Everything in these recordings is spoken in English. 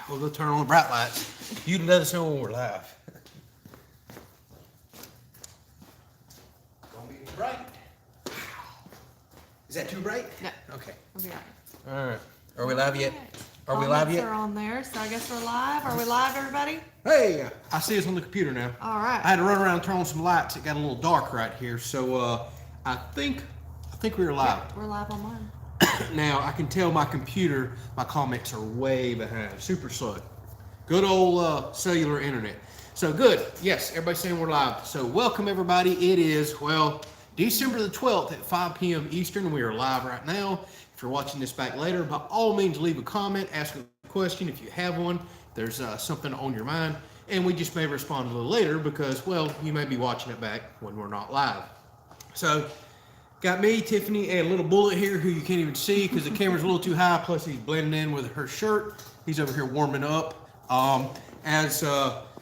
We'll go turn on the bright lights. You can let us know when we're live. Gonna be bright. Is that too bright? No. Okay. I'll be right. All right. Are we live yet? Are we Comments live yet? are on there, so I guess we're live. Are we live, everybody? Hey, I see us on the computer now. All right. I had to run around and turn on some lights. It got a little dark right here, so I think we are live. We're live on mine. Now I can tell my computer, my comments are way behind, super slow. Good old cellular internet. So good. Yes, everybody's saying we're live. So welcome everybody. It is, well, December the 12th at 5 p.m. Eastern. We are live right now. If you're watching this back later, by all means leave a comment, ask a question if you have one. There's something on your mind, and we just may respond a little later because, well, you may be watching it back when we're not live. So got me, Tiffany, and Little Bullet here, who you can't even see because the camera's a little too high, plus he's blending in with her shirt. He's over here warming up. As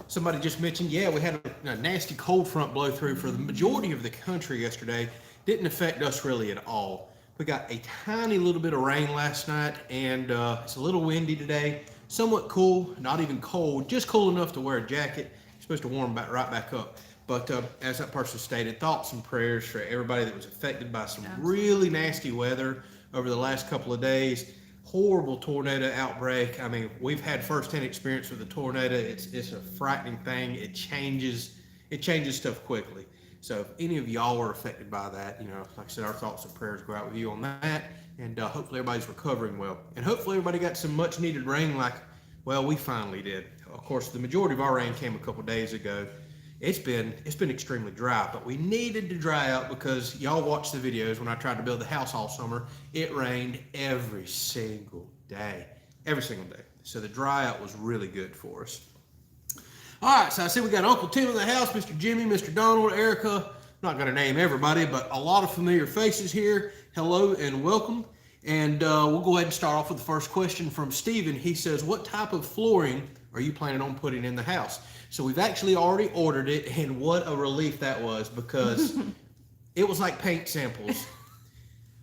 somebody just mentioned, yeah, we had a nasty cold front blow through for the majority of the country yesterday. Didn't affect us really at all. We got a tiny little bit of rain last night, and it's a little windy today. Somewhat cool, not even cold, just cool enough to wear a jacket. It's supposed to warm right back up. But as that person stated, thoughts and prayers for everybody that was affected by some really nasty weather over the last couple of days. Horrible tornado outbreak. I mean, we've had firsthand experience with the tornado. It's a frightening thing. It changes stuff quickly. So if any of y'all were affected by that, you know, like I said, our thoughts and prayers go out with you on that. And hopefully everybody's recovering well. And hopefully everybody got some much needed rain like, well, we finally did. Of course, the majority of our rain came a couple days ago. It's been extremely dry, but we needed to dry out because y'all watched the videos when I tried to build the house all summer. It rained every single day. So the dry out was really good for us. All right, so I see we got Uncle Tim in the house, Mr. Jimmy, Mr. Donald, Erica. I'm not going to name everybody, but a lot of familiar faces here. Hello and welcome. And we'll go ahead and start off with the first question from Steven. He says, what type of flooring are you planning on putting in the house? So we've actually already ordered it, and what a relief that was because it was like paint samples.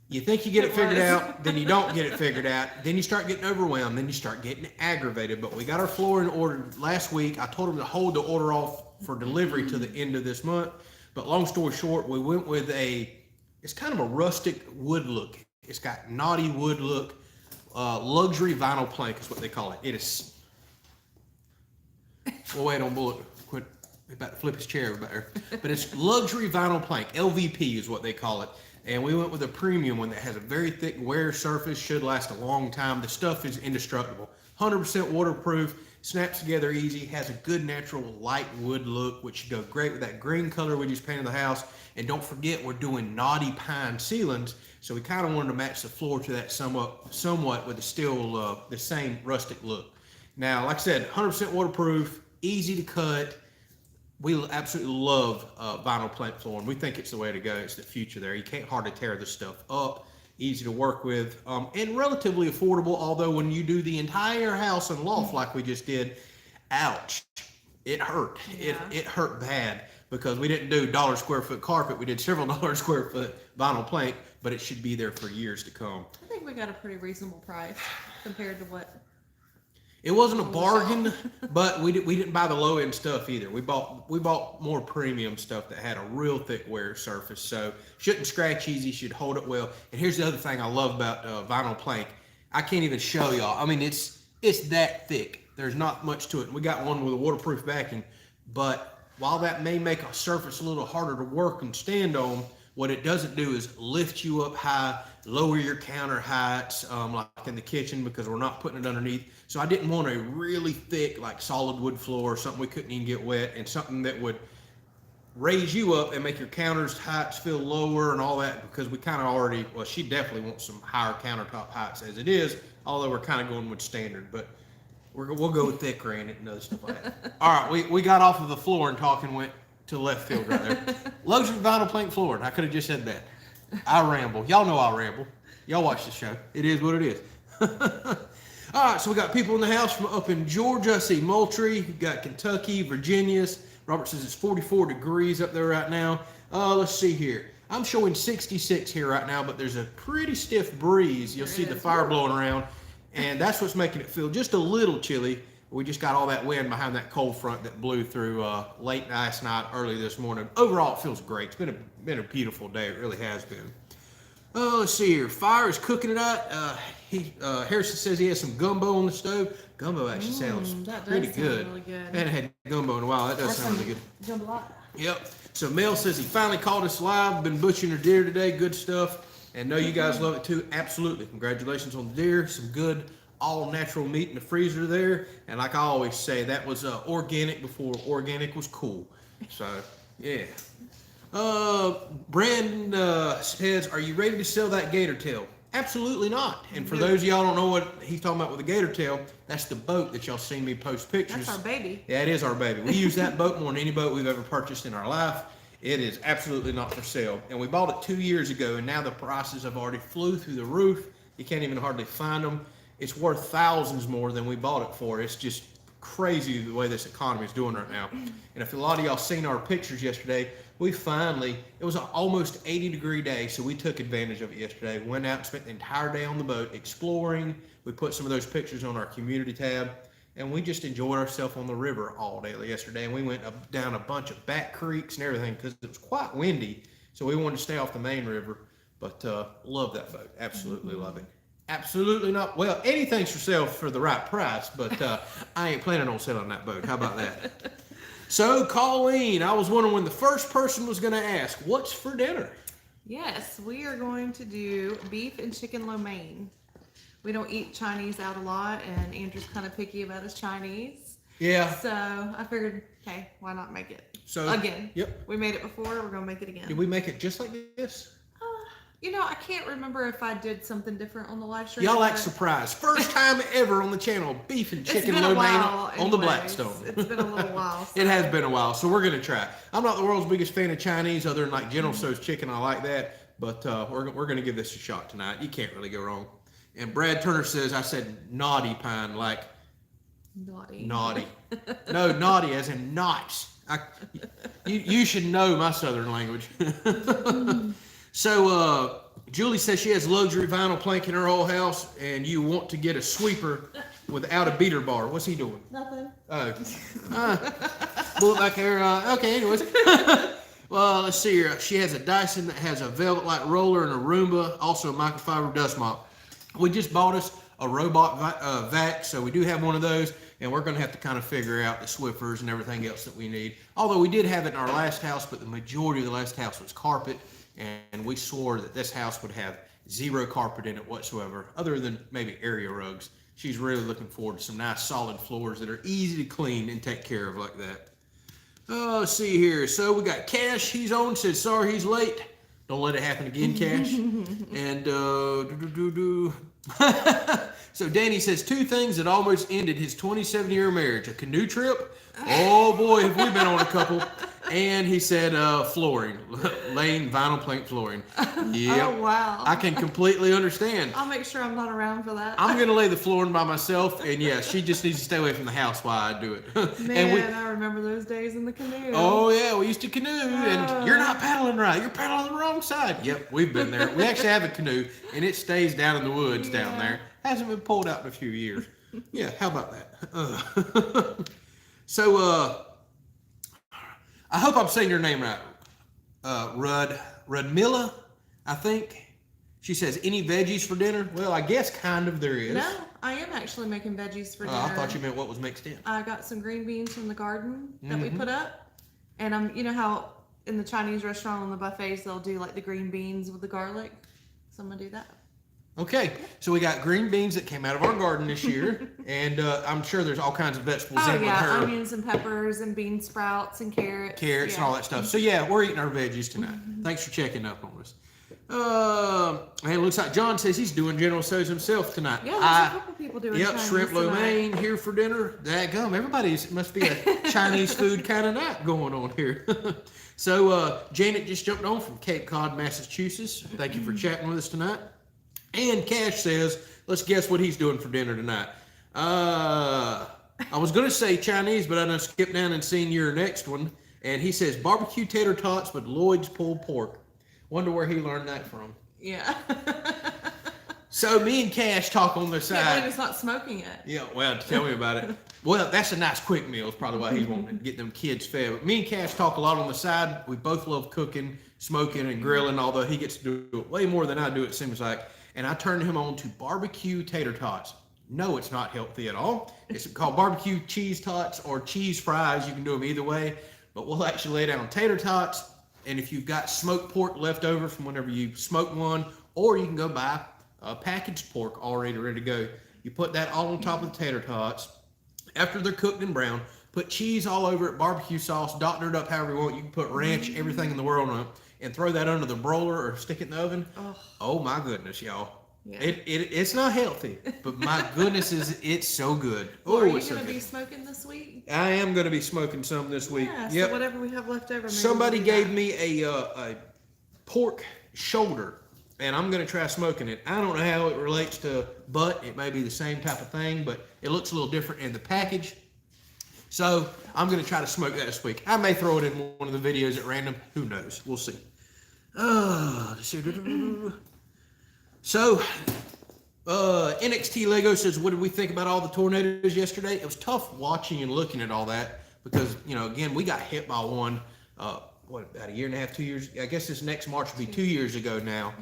You think you get it figured out, then you don't get it figured out. Then you start getting overwhelmed. Then you start getting aggravated. But we got our flooring ordered last week. I told them to hold the order off for delivery to the end of this month. But long story short, we went with it's kind of a rustic wood look. It's got naughty wood look. Luxury vinyl plank is what they call it. It is. We'll wait on Bullet. Quit. He's about to flip his chair over there. But it's luxury vinyl plank. LVP is what they call it. And we went with a premium one that has a very thick wear surface, should last a long time. The stuff is indestructible. 100% waterproof, snaps together easy, has a good natural light wood look, which should go great with that green color we just painted the house. And don't forget, we're doing naughty pine ceilings, so we kind of wanted to match the floor to that somewhat with the same rustic look. Now, like I said, 100% waterproof, easy to cut. We absolutely love vinyl plank flooring. We think it's the way to go. It's the future there. You can't hardly tear this stuff up. Easy to work with and relatively affordable, although when you do the entire house and loft like we just did, ouch, it hurt. Yeah. It hurt bad because we didn't do dollar square foot carpet. We did several dollar square foot vinyl plank, but it should be there for years to come. I think we got a pretty reasonable price compared to what. It wasn't a bargain, but we didn't buy the low end stuff either. We bought more premium stuff that had a real thick wear surface, so shouldn't scratch easy, should hold it well. And here's the other thing I love about vinyl plank. I can't even show y'all. I mean, it's that thick. There's not much to it. We got one with a waterproof backing, but while that may make a surface a little harder to work and stand on, what it doesn't do is lift you up high, lower your counter heights, like in the kitchen, because we're not putting it underneath. So I didn't want a really thick, like solid wood floor, something we couldn't even get wet, and something that would raise you up and make your counters heights feel lower and all that, because we kind of already, well, she definitely wants some higher countertop heights as it is, although we're kind of going with standard, but we'll go with thick granite and other stuff like that. All right, we got off of the floor and talking went to left field right there. Luxury vinyl plank flooring. I could have just said that. I ramble. Y'all know I ramble. Y'all watch the show. It is what it is. All right, so we got people in the house from up in Georgia. I see Moultrie. We got Kentucky, Virginia. Robert says it's 44 degrees up there right now. Let's see here. I'm showing 66 here right now, but there's a pretty stiff breeze. You'll see the fire blowing around. And that's what's making it feel just a little chilly. We just got all that wind behind that cold front that blew through late last night, early this morning. Overall, it feels great. It's been a beautiful day. It really has been. Oh, let's see here. Fire is cooking it up. Harrison says he has some gumbo on the stove. Gumbo actually sounds pretty good. Really good. I hadn't had gumbo in a while. That does sound really good. Jambalaya. Yep. So Mel says he finally caught us live. Been butchering a deer today. Good stuff. And know you guys love it too. Absolutely. Congratulations on the deer. Some good all natural meat in the freezer there. And like I always say, that was organic before organic was cool. So yeah. Brandon says, are you ready to sell that gator tail? Absolutely not. And for those of y'all don't know what he's talking about with the gator tail, that's the boat that y'all seen me post pictures. That's our baby. Yeah, it is our baby. We use that boat more than any boat we've ever purchased in our life. It is absolutely not for sale. And we bought it 2 years ago, and now the prices have already flew through the roof. You can't even hardly find them. It's worth thousands more than we bought it for. It's just crazy the way this economy is doing right now. And if a lot of y'all seen our pictures yesterday, it was an almost 80-degree day, so we took advantage of it yesterday. Went out and spent the entire day on the boat exploring. We put some of those pictures on our community tab, and we just enjoyed ourselves on the river all day yesterday. And we went down a bunch of back creeks and everything because it was quite windy, so we wanted to stay off the main river. But love that boat. Absolutely love it. Absolutely not. Well, anything's for sale for the right price, but I ain't planning on selling that boat. How about that? So, Colleen, I was wondering when the first person was going to ask, what's for dinner? Yes, we are going to do beef and chicken lo mein. We don't eat Chinese out a lot, and Andrew's kind of picky about his Chinese. Yeah. So I figured, hey, why not make it? So again. Yep. We made it before. We're gonna make it again. Did we make it just like this? I can't remember if I did something different on the live stream. Y'all like surprise. First time ever on the channel, beef and chicken lo mein on the Blackstone. It's been a little while. So. It has been a while, so we're going to try. I'm not the world's biggest fan of Chinese, other than like General Tso's chicken. I like that, but we're going to give this a shot tonight. You can't really go wrong. And Brad Turner says, I said naughty pine, like naughty. No, naughty as in knots. You should know my southern language. So, Julie says she has luxury vinyl plank in her whole house, and you want to get a sweeper without a beater bar. What's he doing? Nothing. Bullet back there. Okay, anyways. Well, let's see here. She has a Dyson that has a velvet-like roller and a Roomba, also a microfiber dust mop. We just bought us a robot vac, so we do have one of those, and we're going to have to kind of figure out the Swiffers and everything else that we need. Although we did have it in our last house, but the majority of the last house was carpet. And we swore that this house would have zero carpet in it whatsoever, other than maybe area rugs. She's really looking forward to some nice solid floors that are easy to clean and take care of like that. Oh, let's see here. So we got Cash. He's on. Says, sorry he's late. Don't let it happen again, Cash. And so Danny says 2 things that almost ended his 27-year marriage. A canoe trip. Oh boy, have we been on a couple. And he said flooring, laying vinyl plank flooring. Yep. Oh, wow. I can completely understand. I'll make sure I'm not around for that. I'm going to lay the flooring by myself, and yeah, she just needs to stay away from the house while I do it. Man, I remember those days in the canoe. Oh, yeah, we used to canoe, and you're not paddling right. You're paddling on the wrong side. Yep, we've been there. We actually have a canoe, and it stays down in the woods down there. Hasn't been pulled out in a few years. Yeah, how about that? So, I hope I'm saying your name right. Rudmilla, I think. She says, any veggies for dinner? Well, I guess kind of there is. No, I am actually making veggies for dinner. I thought you meant what was mixed in. I got some green beans from the garden that we put up. And you know how in the Chinese restaurant on the buffets, they'll do like the green beans with the garlic? So I'm going to do that. Okay, so we got green beans that came out of our garden this year, and I'm sure there's all kinds of vegetables in with her. Onions and peppers and bean sprouts and carrots. Carrots and all that stuff. So yeah, we're eating our veggies tonight. Thanks for checking up on us. And it looks like John says he's doing General Tso's himself tonight. Yeah, there's a couple people doing Chinese shrimp lo tonight. mein here for dinner. Dadgum, everybody's must be a Chinese food kind of night going on here. So Janet just jumped on from Cape Cod, Massachusetts. Thank you for chatting with us tonight. And Cash says, let's guess what he's doing for dinner tonight. I was going to say Chinese, but I done skipped down and seen your next one. And he says barbecue tater tots with Lloyd's pulled pork. Wonder where he learned that from. Yeah. So me and Cash talk on the Can't believe side. it's not smoking it. Yeah, well, tell me about it. Well, that's a nice quick meal. Is probably why he's wanting to get them kids fed. But me and Cash talk a lot on the side. We both love cooking, smoking, and grilling. Although he gets to do it way more than I do, it seems like. And I turned him on to barbecue tater tots. No, it's not healthy at all. It's called barbecue cheese tots or cheese fries. You can do them either way. But we'll actually lay down tater tots. And if you've got smoked pork left over from whenever you smoked one, or you can go buy packaged pork already ready to go. You put that all on top of the tater tots. After they're cooked and brown, put cheese all over it, barbecue sauce, doctor it up however you want. You can put ranch, everything in the world on it, and throw that under the broiler or stick it in the oven. Oh my goodness, y'all. Yeah. It's not healthy, but my goodness, it's so good. Well, are you so going to good. be smoking this week? I am going to be smoking some this week. Yeah, yep. so whatever we have left over. Somebody gave me a pork shoulder, and I'm going to try smoking it. I don't know how it relates to butt. It may be the same type of thing, but it looks a little different in the package. So I'm going to try to smoke that this week. I may throw it in one of the videos at random. Who knows? We'll see. So, NXT Lego says, what did we think about all the tornadoes yesterday? It was tough watching and looking at all that because, you know, again, we got hit by one, about a year and a half, 2 years? I guess this next March will be 2 years ago now.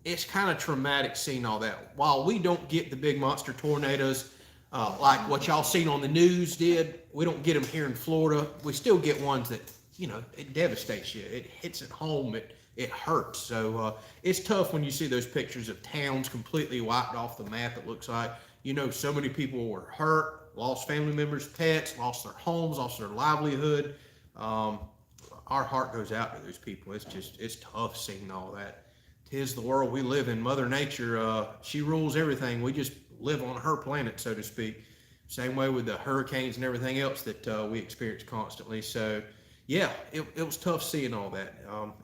It's kind of traumatic seeing all that. While we don't get the big monster tornadoes like what y'all seen on the news did, we don't get them here in Florida. We still get ones that, you know, it devastates you. It hits it home. It hurts. So it's tough when you see those pictures of towns completely wiped off the map. It looks like, you know, so many people were hurt, lost family members, pets, lost their homes, lost their livelihood. Our heart goes out to those people. It's tough seeing all that. 'Tis the world we live in. Mother Nature, she rules everything. We just live on her planet, so to speak. Same way with the hurricanes and everything else that we experience constantly. So, yeah, it was tough seeing all that.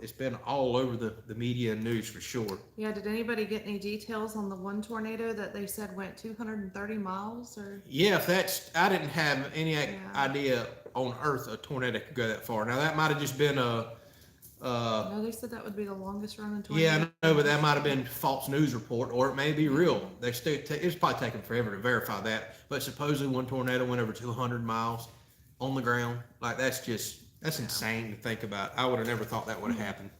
It's been all over the media and news for sure. Yeah, did anybody get any details on the one tornado that they said went 230 miles? Or Yeah, I didn't have any idea on Earth a tornado could go that far. Now, that might have just been no, they said that would be the longest running tornado. Yeah, I know, but that might have been false news report, or it may be real. It's probably taken forever to verify that. But supposedly one tornado went over 200 miles on the ground. Like, that's insane to think about. I would have never thought that would have happened.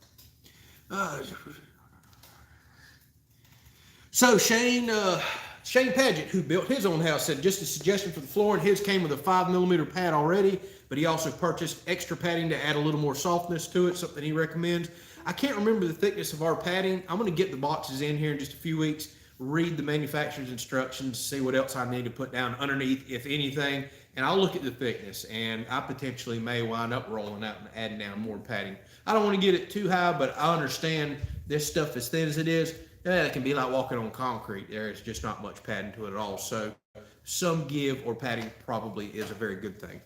So Shane Paget, who built his own house, said just a suggestion for the floor, and his came with a 5mm pad already, but he also purchased extra padding to add a little more softness to it, something he recommends. I can't remember the thickness of our padding. I'm going to get the boxes in here in just a few weeks, read the manufacturer's instructions, see what else I need to put down underneath, if anything, and I'll look at the thickness, and I potentially may wind up rolling out and adding down more padding. I don't want to get it too high, but I understand this stuff as thin as it is. It can be like walking on concrete. There is just not much padding to it at all. So some give or padding probably is a very good thing.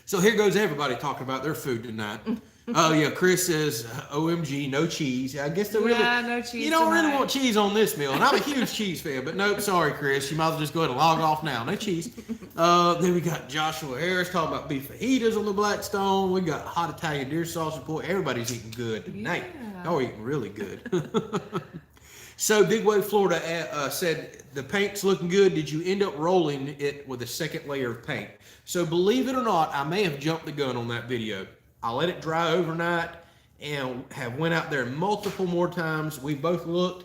So here goes everybody talking about their food tonight. Oh yeah, Chris says, OMG, no cheese. I guess no cheese. You don't tonight. really want cheese on this meal. And I'm a huge cheese fan, but nope, sorry, Chris. You might as well just go ahead and log off now. No cheese. Then we got Joshua Harris talking about beef fajitas on the Blackstone. We got hot Italian deer sausage pork. Everybody's eating good tonight. Yeah. Y'all are eating really good. So Big Wave Florida said, the paint's looking good. Did you end up rolling it with a second layer of paint? So believe it or not, I may have jumped the gun on that video. I let it dry overnight and have went out there multiple more times. We both looked.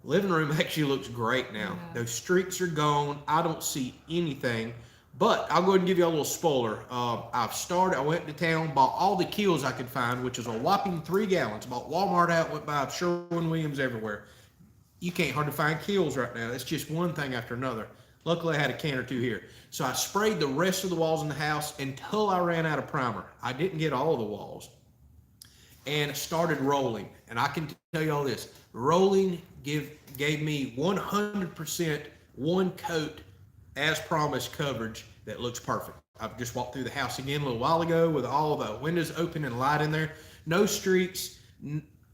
Living room actually looks great now. Yeah. Those streaks are gone. I don't see anything. But I'll go ahead and give you a little spoiler. I went to town, bought all the kills I could find, which was a whopping 3 gallons. Bought Walmart out, went by Sherwin-Williams everywhere. You can't hardly find kills right now. It's just one thing after another. Luckily, I had a can or two here. So I sprayed the rest of the walls in the house until I ran out of primer. I didn't get all of the walls. And started rolling. And I can tell you all this. Rolling gave me 100% one coat as promised coverage that looks perfect. I've just walked through the house again a little while ago with all the windows open and light in there. No streaks,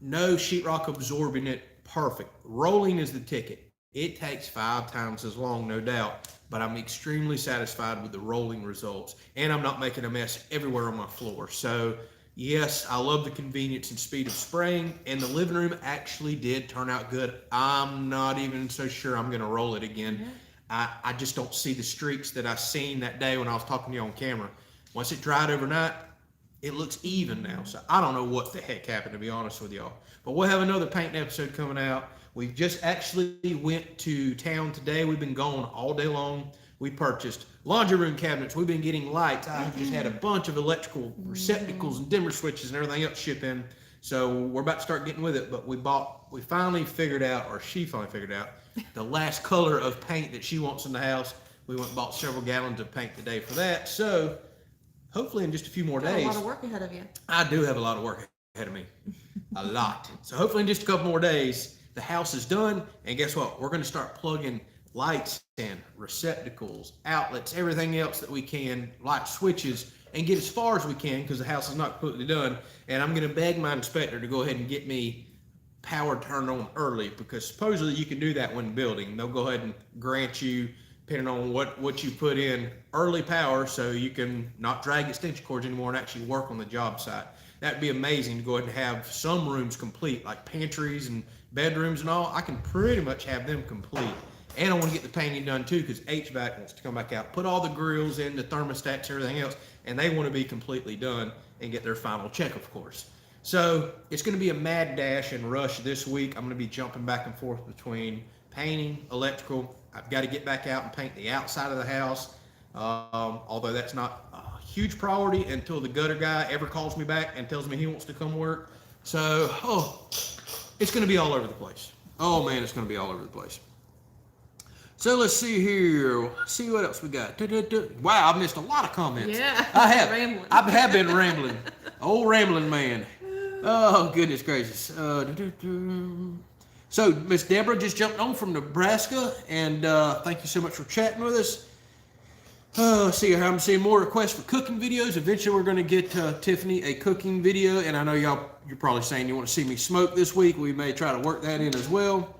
no sheetrock absorbing it. Perfect. Rolling is the ticket. It takes 5 times as long, no doubt, but I'm extremely satisfied with the rolling results, and I'm not making a mess everywhere on my floor. So Yes, I love the convenience and speed of spraying, and the living room actually did turn out good. I'm not even so sure I'm going to roll it again. I just don't see the streaks that I seen that day when I was talking to you on camera. Once it dried overnight, it looks even now. So I don't know what the heck happened, to be honest with y'all. But we'll have another painting episode coming out. We just actually went to town today. We've been gone all day long. We purchased laundry room cabinets. We've been getting lights. I just had a bunch of electrical receptacles and dimmer switches and everything else ship in. So we're about to start getting with it. But we finally figured out, or she finally figured out, the last color of paint that she wants in the house. We went and bought several gallons of paint today for that. So hopefully in just a few more days. A lot of work ahead of you. I do have a lot of work ahead of me. A lot. So hopefully in just a couple more days, the house is done. And guess what? We're going to start plugging lights in, receptacles, outlets, everything else that we can, light switches, and get as far as we can because the house is not completely done. And I'm going to beg my inspector to go ahead and get me power turned on early, because supposedly you can do that when building. They'll go ahead and grant you, depending on what you put in, early power, so you can not drag extension cords anymore and actually work on the job site. That'd be amazing to go ahead and have some rooms complete, like pantries and bedrooms and all. I can pretty much have them complete. And I want to get the painting done too, because HVAC wants to come back out, put all the grills in, the thermostats, everything else, and they want to be completely done and get their final check, of course. So it's going to be a mad dash and rush this week. I'm going to be jumping back and forth between painting, electrical. I've got to get back out and paint the outside of the house, although that's not a huge priority until the gutter guy ever calls me back and tells me he wants to come work. So, it's going to be all over the place. Oh man, it's going to be all over the place. So let's see here. See what else we got. Wow, I've missed a lot of comments. Yeah, I have. rambling. I have been rambling. Old rambling man. Oh, goodness gracious. So, Miss Deborah just jumped on from Nebraska, and thank you so much for chatting with us. See, I'm seeing more requests for cooking videos. Eventually, we're going to get Tiffany a cooking video, and I know you're probably saying you want to see me smoke this week. We may try to work that in as well.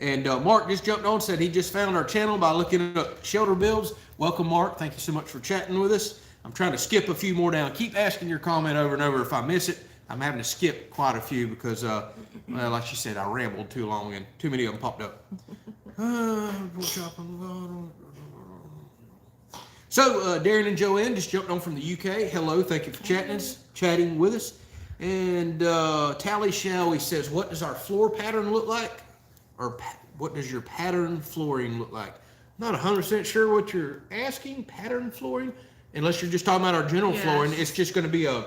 And Mark just jumped on, said he just found our channel by looking up shelter builds. Welcome, Mark. Thank you so much for chatting with us. I'm trying to skip a few more down. Keep asking your comment over and over. If I miss it, I'm having to skip quite a few because, well, like she said, I rambled too long and too many of them popped up. So, Darren and Joanne just jumped on from the UK. Hello, thank you for chatting with us. And Tally Shelley says, what does our floor pattern look like? Or what does your pattern flooring look like? I'm not 100% sure what you're asking, pattern flooring, unless you're just talking about our general flooring. It's just going to be a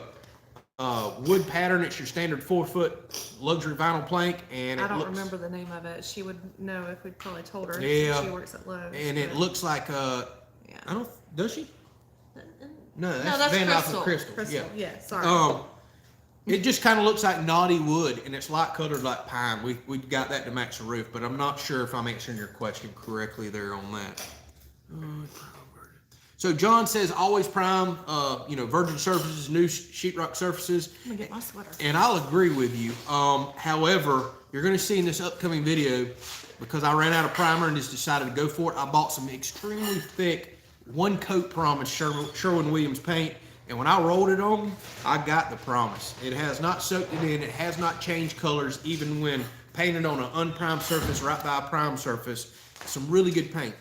wood pattern. It's your standard 4-foot luxury vinyl plank, and I don't remember the name of it. She would know if we'd probably told her. Yeah, she works at Lowe's. And it looks like I don't. Does she? No, that's Van Crystal. Crystal. Yeah, sorry. It just kind of looks like knotty wood, and it's light colored like pine. We got that to match the roof, but I'm not sure if I'm answering your question correctly there on that. So John says always prime, virgin surfaces, new sheetrock surfaces. I'm gonna get my sweater. And I'll agree with you. However, you're going to see in this upcoming video, because I ran out of primer and just decided to go for it, I bought some extremely thick one-coat Promise Sherwin-Williams paint. And when I rolled it on, I got the Promise. It has not soaked it in. It has not changed colors, even when painted on an unprimed surface right by a primed surface. Some really good paint.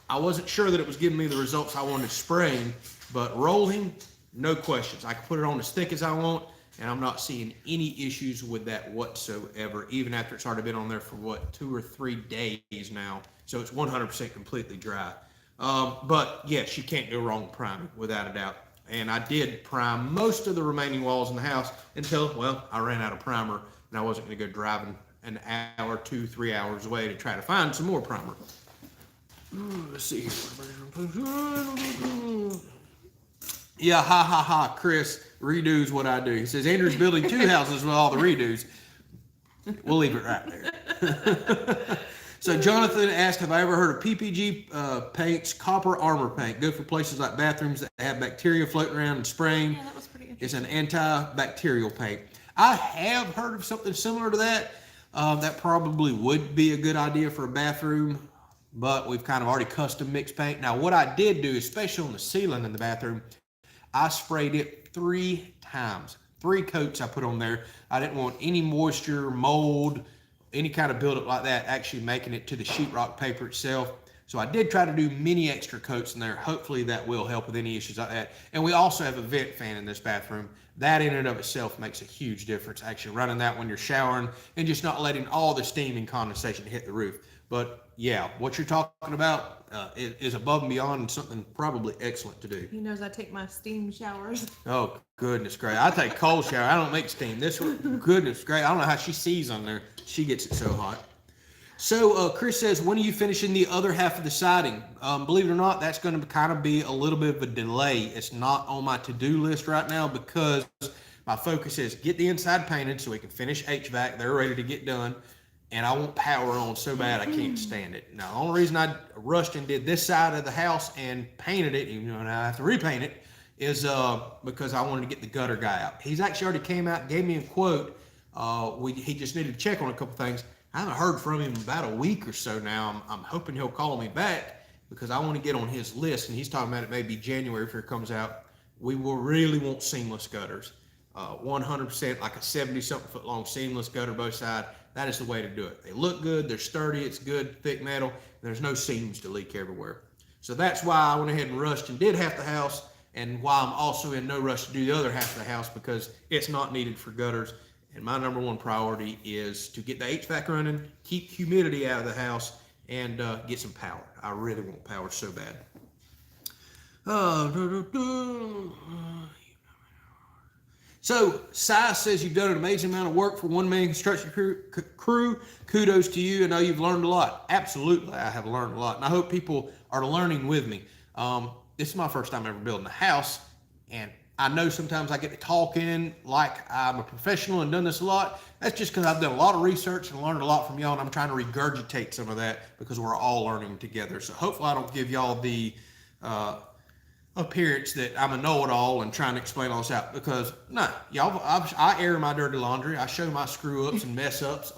I wasn't sure that it was giving me the results I wanted spraying, but rolling, no questions. I can put it on as thick as I want, and I'm not seeing any issues with that whatsoever, even after it's already been on there for 2 or 3 days now. So it's 100% completely dry. But yes, you can't go wrong priming, without a doubt. And I did prime most of the remaining walls in the house until, well, I ran out of primer, and I wasn't going to go driving an hour, 2, 3 hours away to try to find some more primer. Let's see here. Yeah, Chris, redo's what I do. He says, Andrew's building 2 houses with all the redos. We'll leave it right there. So Jonathan asked, have I ever heard of PPG paints, copper armor paint? Good for places like bathrooms that have bacteria floating around and spraying. Yeah, that was pretty interesting. It's an antibacterial paint. I have heard of something similar to that. That probably would be a good idea for a bathroom, but we've kind of already custom mixed paint. Now, what I did do, especially on the ceiling in the bathroom, I sprayed it 3 times. 3 coats I put on there. I didn't want any moisture, mold, any kind of buildup like that actually making it to the sheetrock paper itself. So I did try to do many extra coats in there. Hopefully that will help with any issues like that. And we also have a vent fan in this bathroom. That in and of itself makes a huge difference, actually running that when you're showering and just not letting all the steam and condensation hit the roof. But yeah, what you're talking about is above and beyond and something probably excellent to do. He knows I take my steam showers. Oh, goodness gracious. I take cold shower. I don't make steam. This one, goodness gracious. I don't know how she sees on there. She gets it so hot. So Chris says, when are you finishing the other half of the siding? Believe it or not, that's going to kind of be a little bit of a delay. It's not on my to-do list right now because my focus is get the inside painted so we can finish HVAC. They're ready to get done. And I want power on so bad I can't stand it. Now, the only reason I rushed and did this side of the house and painted it, even though now I have to repaint it, is because I wanted to get the gutter guy out. He's actually already came out and gave me a quote. He just needed to check on a couple things. I haven't heard from him in about a week or so now. I'm hoping he'll call me back because I want to get on his list, and he's talking about it maybe January if it comes out. We will really want seamless gutters. 100% like a 70-something foot long seamless gutter both sides. That is the way to do it. They look good, they're sturdy, it's good, thick metal, there's no seams to leak everywhere. So that's why I went ahead and rushed and did half the house, and why I'm also in no rush to do the other half of the house because it's not needed for gutters. And my number one priority is to get the HVAC running, keep humidity out of the house, and get some power. I really want power so bad. So, Sai says you've done an amazing amount of work for one-man construction crew. Kudos to you. I know you've learned a lot. Absolutely, I have learned a lot. And I hope people are learning with me. This is my first time ever building a house, and I know sometimes I get to talking like I'm a professional and done this a lot. That's just because I've done a lot of research and learned a lot from y'all, and I'm trying to regurgitate some of that because we're all learning together. So hopefully I don't give y'all the appearance that I'm a know-it-all and trying to explain all this out because, no, y'all, I air my dirty laundry. I show my screw-ups and mess-ups.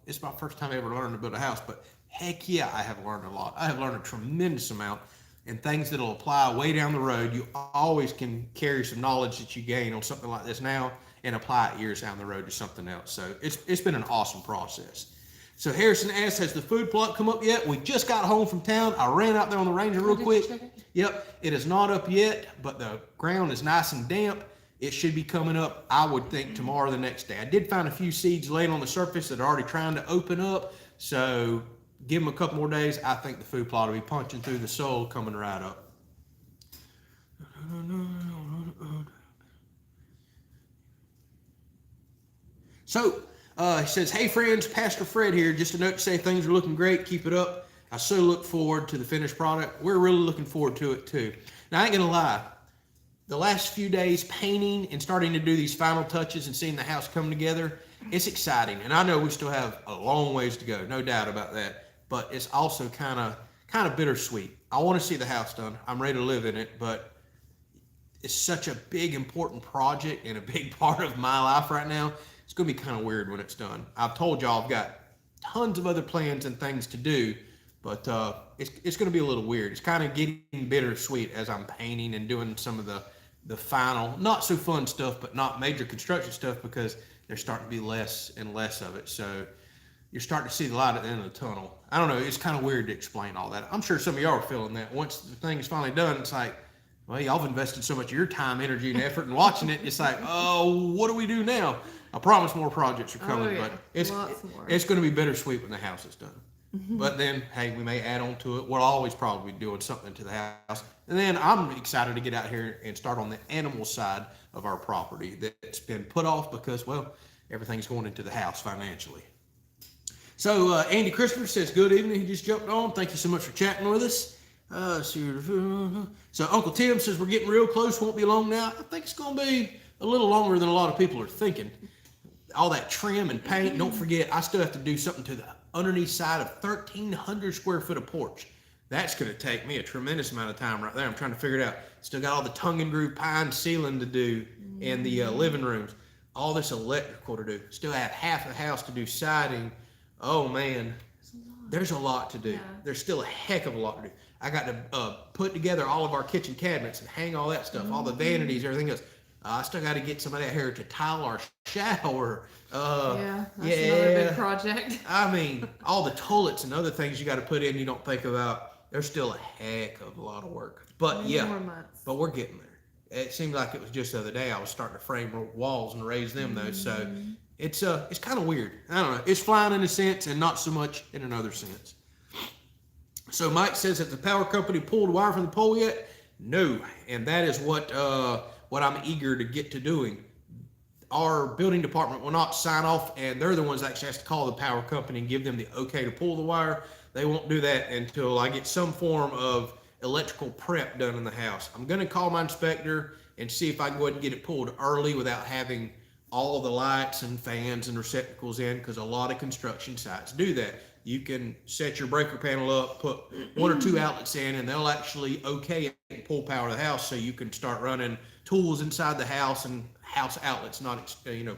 It's my first time ever learning to build a house, but heck yeah, I have learned a lot. I have learned a tremendous amount. And things that'll apply way down the road. You always can carry some knowledge that you gain on something like this now and apply it years down the road to something else. So it's been an awesome process. So Harrison asks, has the food plot come up yet? We just got home from town. I ran out there on the Ranger real quick. Yep, it is not up yet, but the ground is nice and damp. It should be coming up, I would think, tomorrow or the next day. I did find a few seeds laying on the surface that are already trying to open up. So give them a couple more days. I think the food plot will be punching through the soil coming right up. So he says, hey friends, Pastor Fred here. Just a note to say things are looking great. Keep it up. I so look forward to the finished product. We're really looking forward to it too. Now I ain't gonna lie. The last few days painting and starting to do these final touches and seeing the house come together, it's exciting. And I know we still have a long ways to go, no doubt about that. But it's also kind of bittersweet. I want to see the house done. I'm ready to live in it, but it's such a big, important project and a big part of my life right now. It's going to be kind of weird when it's done. I've told y'all I've got tons of other plans and things to do, but it's going to be a little weird. It's kind of getting bittersweet as I'm painting and doing some of the final, not so fun stuff, but not major construction stuff because there's starting to be less and less of it. So you're starting to see the light at the end of the tunnel. I don't know. It's kind of weird to explain all that. I'm sure some of y'all are feeling that. Once the thing is finally done, it's like, well, y'all have invested so much of your time, energy, and effort in watching it. It's like, oh, what do we do now? I promise more projects are coming, but it's going to be bittersweet when the house is done. But then, hey, we may add on to it. We'll always probably be doing something to the house. And then I'm excited to get out here and start on the animal side of our property that's been put off because, well, everything's going into the house financially. So Andy Christopher says, good evening. He just jumped on. Thank you so much for chatting with us. So Uncle Tim says, we're getting real close. Won't be long now. I think it's going to be a little longer than a lot of people are thinking. All that trim and paint. Don't forget, I still have to do something to the underneath side of 1,300 square foot of porch. That's going to take me a tremendous amount of time right there. I'm trying to figure it out. Still got all the tongue and groove pine ceiling to do in the living rooms. All this electrical to do. Still have half the house to do siding. Oh man, there's a lot to do. Yeah. There's still a heck of a lot to do. I got to put together all of our kitchen cabinets and hang all that stuff, all the vanities, everything else. I still got to get somebody out here to tile our shower. Yeah, that's another big project. I mean, all the toilets and other things you got to put in you don't think about. There's still a heck of a lot of work. But Many more months. but we're getting there. It seemed like it was just the other day I was starting to frame walls and raise them though. So it's kind of weird. I don't know. It's flying in a sense and not so much in another sense. So Mike says that the power company pulled wire from the pole yet? No, and that is what I'm eager to get to doing. Our building department will not sign off, and they're the ones that actually has to call the power company and give them the okay to pull the wire. They won't do that until I get some form of electrical prep done in the house. I'm going to call my inspector and see if I can go ahead and get it pulled early without having all of the lights and fans and receptacles in, because a lot of construction sites do that. You can set your breaker panel up, put 1 or 2 outlets in, and they'll actually okay it and pull power to the house, so you can start running tools inside the house and house outlets, not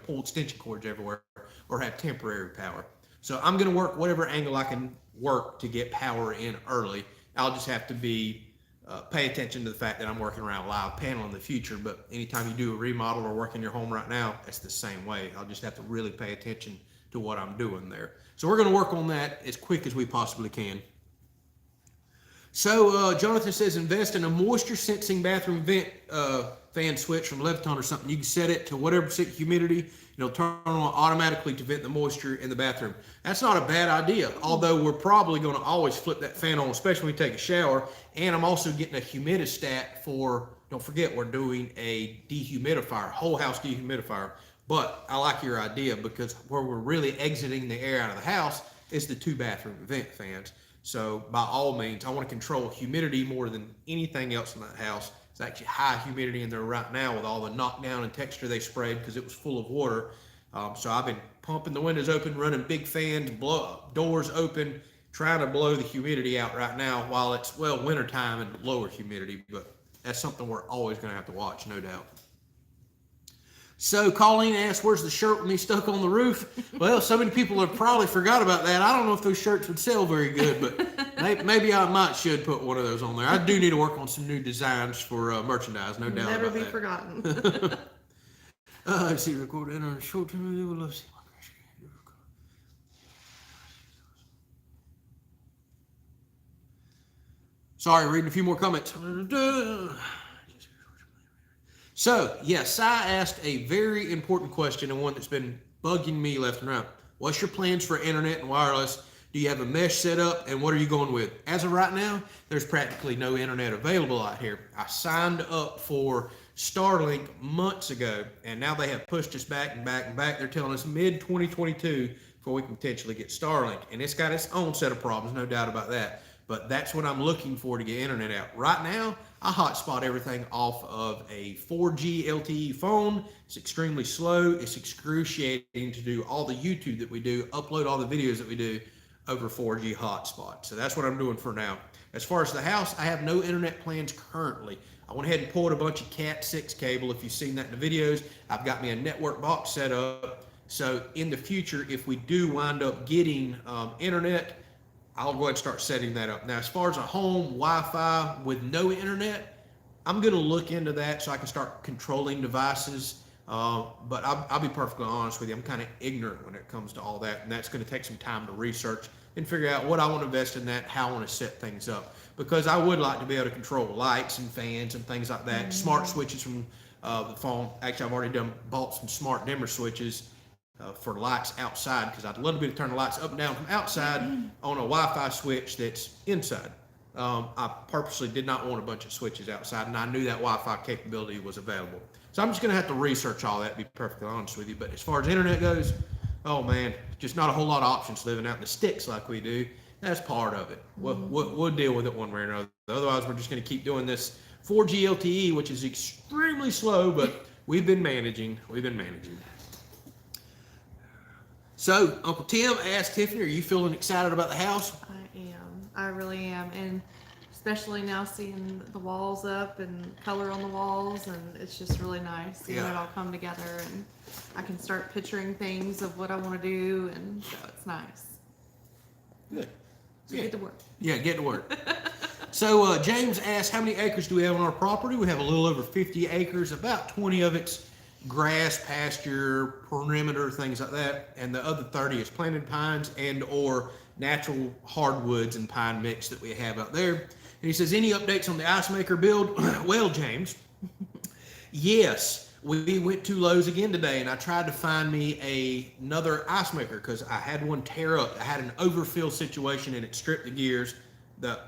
pull extension cords everywhere, or have temporary power. So I'm going to work whatever angle I can work to get power in early. I'll just have to pay attention to the fact that I'm working around a live panel in the future. But anytime you do a remodel or work in your home right now, it's the same way. I'll just have to really pay attention to what I'm doing there. So we're going to work on that as quick as we possibly can. So Jonathan says invest in a moisture sensing bathroom vent fan switch from Leviton or something. You can set it to whatever percent humidity, and it'll turn on automatically to vent the moisture in the bathroom. That's not a bad idea, although we're probably going to always flip that fan on, especially when we take a shower. And I'm also getting a humidistat for, don't forget, we're doing a dehumidifier, whole house dehumidifier. But I like your idea, because where we're really exiting the air out of the house is the 2 bathroom vent fans. So by all means, I want to control humidity more than anything else in that house. It's actually high humidity in there right now with all the knockdown and texture they sprayed because it was full of water. So I've been pumping the windows open, running big fans, doors open, trying to blow the humidity out right now while it's, wintertime and lower humidity. But that's something we're always going to have to watch, no doubt. So Colleen asked, where's the shirt with me stuck on the roof? Well, so many people have probably forgot about that. I don't know if those shirts would sell very good, but maybe I should put one of those on there. I do need to work on some new designs for merchandise, no doubt Never about be that. forgotten. Let's see, record in on short term. We'll love to see. Sorry, reading a few more comments. So, yes, Si asked a very important question, and one that's been bugging me left and right. What's your plans for internet and wireless? Do you have a mesh set up, and what are you going with? As of right now, there's practically no internet available out here. I signed up for Starlink months ago, and now they have pushed us back and back and back. They're telling us mid-2022 before we can potentially get Starlink, and it's got its own set of problems, no doubt about that. But that's what I'm looking for to get internet out. Right now, I hotspot everything off of a 4G LTE phone. It's extremely slow. It's excruciating to do all the YouTube that we do, upload all the videos that we do over 4G hotspot. So that's what I'm doing for now. As far as the house, I have no internet plans currently. I went ahead and pulled a bunch of Cat 6 cable. If you've seen that in the videos, I've got me a network box set up. So in the future, if we do wind up getting internet, I'll go ahead and start setting that up. Now, as far as a home Wi-Fi with no internet, I'm going to look into that so I can start controlling devices. But I'll be perfectly honest with you. I'm kind of ignorant when it comes to all that. And that's going to take some time to research and figure out what I want to invest in that, how I want to set things up. Because I would like to be able to control lights and fans and things like that. Smart switches from the phone. Actually, I've already bought some smart dimmer switches for lights outside, because I'd love to be able to turn the lights up and down from outside on a Wi-Fi switch that's inside. I purposely did not want a bunch of switches outside, and I knew that Wi-Fi capability was available. So I'm just going to have to research all that, to be perfectly honest with you. But as far as internet goes, oh man, just not a whole lot of options living out in the sticks like we do. That's part of it. We'll deal with it one way or another. Otherwise, we're just going to keep doing this 4G LTE, which is extremely slow, but we've been managing. So, Uncle Tim asked Tiffany, are you feeling excited about the house? I am. I really am. And especially now seeing the walls up and color on the walls, and it's just really nice seeing it all come together, and I can start picturing things of what I want to do, and so it's nice. Good. So get to work. Yeah, get to work. So James asked, how many acres do we have on our property? We have a little over 50 acres, about 20 of it's grass, pasture, perimeter, things like that. And the other 30 is planted pines and or natural hardwoods and pine mix that we have out there. And he says, any updates on the ice maker build? Well, James, yes, we went to Lowe's again today, and I tried to find me another ice maker because I had one tear up. I had an overfill situation, and it stripped the gears.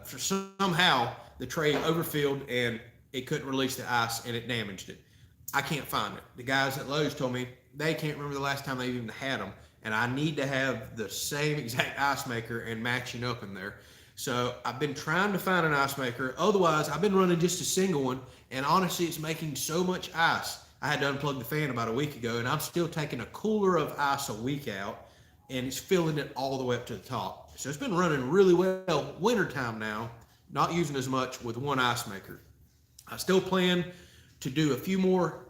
Somehow the tray overfilled, and it couldn't release the ice, and it damaged it. I can't find it. The guys at Lowe's told me they can't remember the last time they even had them, and I need to have the same exact ice maker and matching up in there. So I've been trying to find an ice maker. Otherwise, I've been running just a single one, and honestly, it's making so much ice. I had to unplug the fan about a week ago, and I'm still taking a cooler of ice a week out, and it's filling it all the way up to the top. So it's been running really well. Wintertime now, not using as much with one ice maker. I still plan to do a few more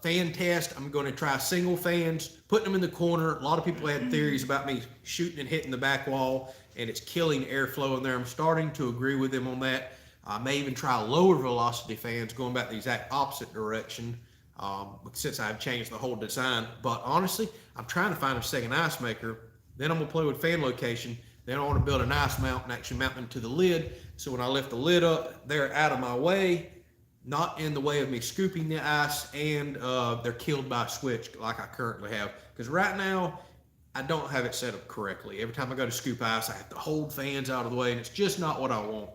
fan tests. I'm going to try single fans, putting them in the corner. A lot of people had theories about me shooting and hitting the back wall, and it's killing airflow in there. I'm starting to agree with them on that. I may even try lower velocity fans, going back the exact opposite direction, since I've changed the whole design. But honestly, I'm trying to find a second ice maker. Then I'm going to play with fan location. Then I want to build an ice mount and actually mount them to the lid. So when I lift the lid up, they're out of my way, not in the way of me scooping the ice, and they're killed by a switch like I currently have. Because right now, I don't have it set up correctly. Every time I go to scoop ice, I have to hold fans out of the way, and it's just not what I want.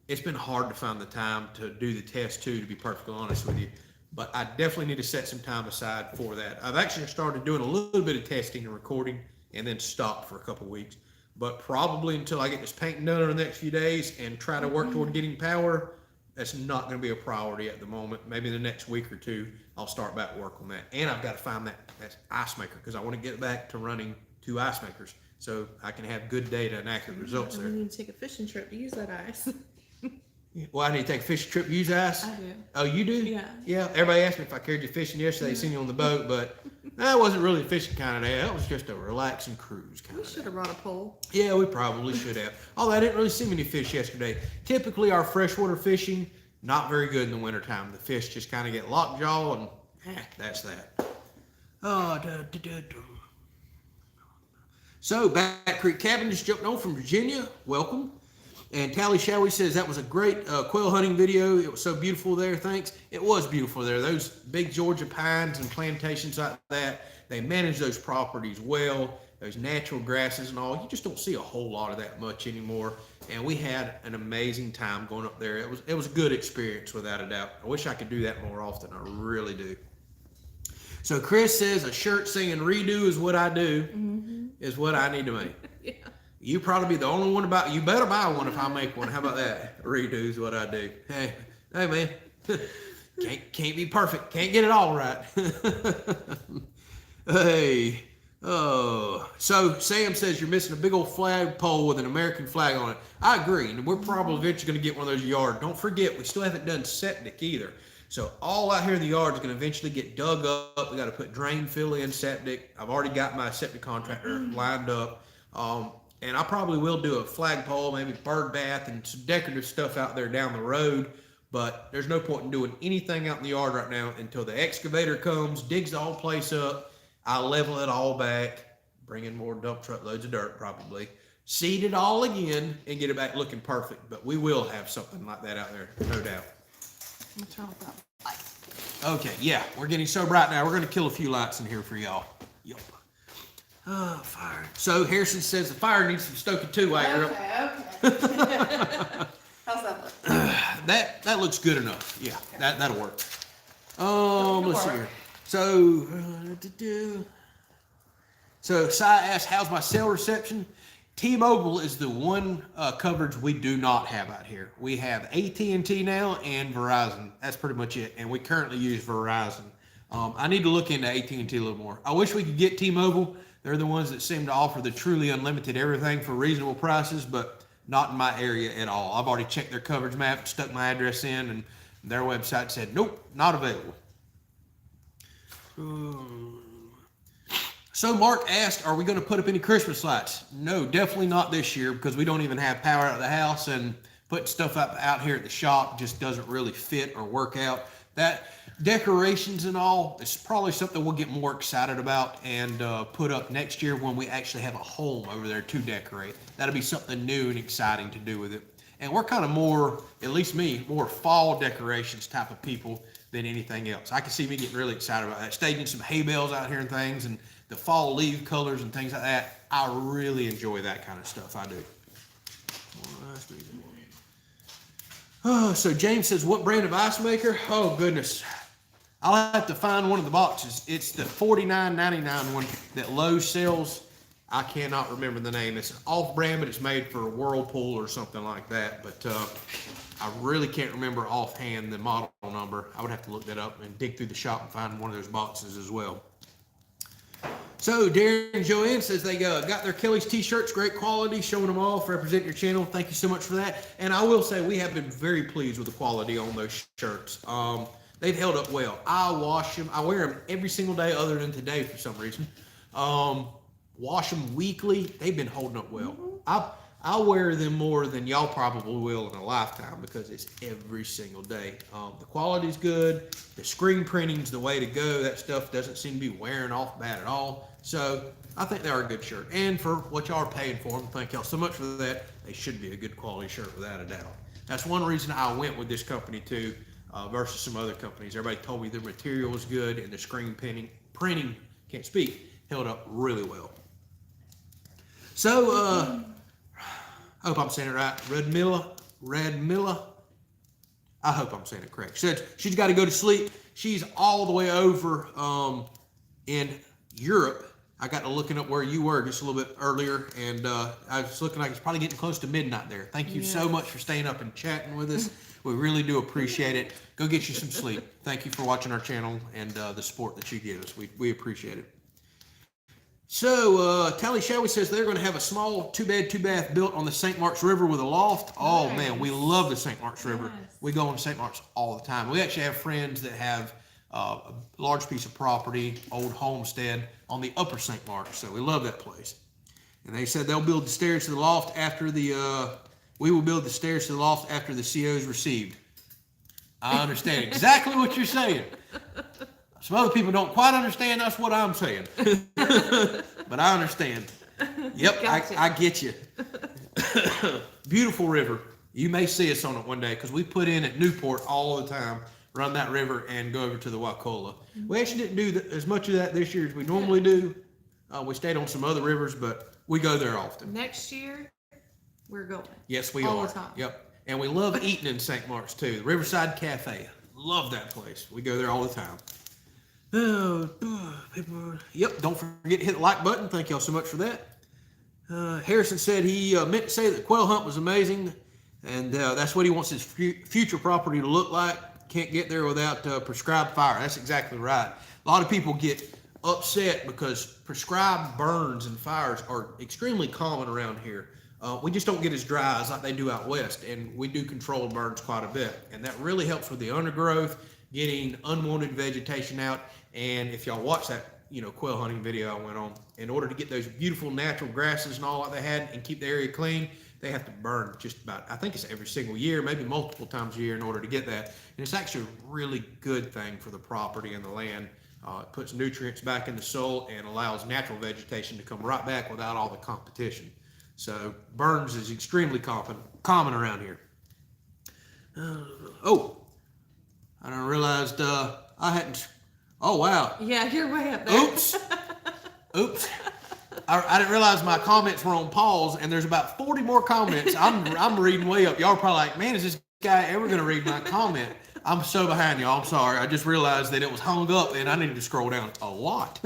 It's been hard to find the time to do the test too, to be perfectly honest with you. But I definitely need to set some time aside for that. I've actually started doing a little bit of testing and recording, and then stopped for a couple weeks. But probably until I get this painting done in the next few days and try to work toward getting power, that's not going to be a priority at the moment. Maybe the next week or two, I'll start back work on that. And I've got to find that ice maker, because I want to get back to running 2 ice makers so I can have good data and accurate results there. You need to take a fishing trip to use that ice. Well, I need to take a fishing trip to use ice. I do. Oh, you do? Yeah. Yeah. Everybody asked me if I carried you fishing yesterday. They seen you on the boat, but that wasn't really a fishing kind of day. That was just a relaxing cruise kind We of day. should have brought a pole. Yeah, we probably should have. Although I didn't really see many fish yesterday. Typically, our freshwater fishing, not very good in the wintertime. The fish just kind of get lockjaw, and that's that. So, Back Creek Cabin just jumped on from Virginia. Welcome. And Tally Showy says that was a great quail hunting video. It was so beautiful there. Thanks. It was beautiful there. Those big Georgia pines and plantations like that, they manage those properties well. Those natural grasses and all, you just don't see a whole lot of that much anymore. And we had an amazing time going up there. It was a good experience without a doubt. I wish I could do that more often. I really do. So Chris says a shirt singing "Redo is what I do" is what I need to make. Yeah. You probably be the only one about. You better buy one if I make one. How about that? Redo is what I do. Hey man, can't be perfect. Can't get it all right. Hey, oh. So Sam says you're missing a big old flag pole with an American flag on it. I agree, and we're probably eventually going to get one of those yard. Don't forget, we still haven't done septic either. So all out here in the yard is going to eventually get dug up. We got to put drain fill in septic. I've already got my septic contractor lined up. And I probably will do a flagpole, maybe bird bath, and some decorative stuff out there down the road. But there's no point in doing anything out in the yard right now until the excavator comes, digs the whole place up. I level it all back, bring in more dump truck loads of dirt probably, seed it all again, and get it back looking perfect. But we will have something like that out there, no doubt. What's wrong with that light? Okay, yeah, we're getting so bright now. We're going to kill a few lights in here for y'all. Yup. Oh, fire. So Harrison says the fire needs some stoking too while you're up. Okay. How's that look? That looks good enough. Yeah, Okay. that'll work. Let's see here. So Cy asked, how's my cell reception? T-Mobile is the one coverage we do not have out here. We have AT&T now and Verizon. That's pretty much it. And we currently use Verizon. I need to look into AT&T a little more. I wish we could get T-Mobile. They're the ones that seem to offer the truly unlimited everything for reasonable prices, but not in my area at all. I've already checked their coverage map, stuck my address in, and their website said, nope, not available. So Mark asked, are we going to put up any Christmas lights? No, definitely not this year, because we don't even have power out of the house, and putting stuff up out here at the shop just doesn't really fit or work out. That decorations and all, it's probably something we'll get more excited about and put up next year when we actually have a home over there to decorate. That'll be something new and exciting to do with it. And we're kind of more, at least me, more fall decorations type of people than anything else. I can see me getting really excited about that. Staging some hay bales out here and things, and the fall leaf colors and things like that. I really enjoy that kind of stuff. I do. Oh, so James says, what brand of ice maker? Oh, goodness. I'll have to find one of the boxes. It's the $49.99 one that Lowe's sells. I cannot remember the name. It's an off-brand, but it's made for Whirlpool or something like that. But I really can't remember offhand the model number. I would have to look that up and dig through the shop and find one of those boxes as well. So Darren and Joanne says they got their Kelley's t-shirts, great quality, showing them off, representing your channel. Thank you so much for that. And I will say we have been very pleased with the quality on those shirts. They've held up well. I wash them. I wear them every single day other than today for some reason. Wash them weekly. They've been holding up well. I wear them more than y'all probably will in a lifetime because it's every single day. The quality's good. The screen printing's the way to go. That stuff doesn't seem to be wearing off bad at all. So I think they are a good shirt. And for what y'all are paying for them, thank y'all so much for that. They should be a good quality shirt without a doubt. That's one reason I went with this company too versus some other companies. Everybody told me their material was good and the screen printing, can't speak, held up really well. So, I hope I'm saying it right. Redmilla. I hope I'm saying it correct. She said she's got to go to sleep. She's all the way over in Europe. I got to looking up where you were just a little bit earlier, and I was looking like it's probably getting close to midnight there. Thank you so much for staying up and chatting with us. We really do appreciate it. Go get you some sleep. Thank you for watching our channel and the support that you give us. We appreciate it. So, Tally Showy says they're going to have a small 2-bed, 2-bath built on the St. Mark's River with a loft. Oh, nice. Man, we love the St. Mark's River. Yes. We go on St. Mark's all the time. We actually have friends that have a large piece of property, old homestead, on the upper St. Mark's. So we love that place. And they said they'll build the stairs to the loft after we will build the stairs to the loft after the CO is received. I understand exactly what you're saying. Some other people don't quite understand. That's what I'm saying. But I understand. Yep, gotcha. I get you. Beautiful river. You may see us on it one day because we put in at Newport all the time, run that river and go over to the Wakulla. We actually didn't do as much of that this year as we normally do. We stayed on some other rivers, but we go there often. Next year, we're going. Yes, we are. All the time. Yep. And we love eating in St. Mark's too. The Riverside Cafe. Love that place. We go there all the time. Yep, don't forget to hit the like button. Thank y'all so much for that. Harrison said he meant to say that quail hunt was amazing, and that's what he wants his future property to look like. Can't get there without prescribed fire. That's exactly right. A lot of people get upset because prescribed burns and fires are extremely common around here. We just don't get as dry as like they do out west, and we do control burns quite a bit, and that really helps with the undergrowth, getting unwanted vegetation out. And if y'all watch that, quail hunting video I went on, in order to get those beautiful natural grasses and all that they had and keep the area clean, they have to burn just about, I think it's every single year, maybe multiple times a year in order to get that. And it's actually a really good thing for the property and the land. It puts nutrients back in the soil and allows natural vegetation to come right back without all the competition. So burns is extremely common around here. I done realized I hadn't. Oh, wow. Yeah, you're way up there. Oops. I didn't realize my comments were on pause, and there's about 40 more comments. I'm reading way up. Y'all are probably like, man, is this guy ever going to read my comment? I'm so behind y'all. I'm sorry. I just realized that it was hung up, and I needed to scroll down a lot.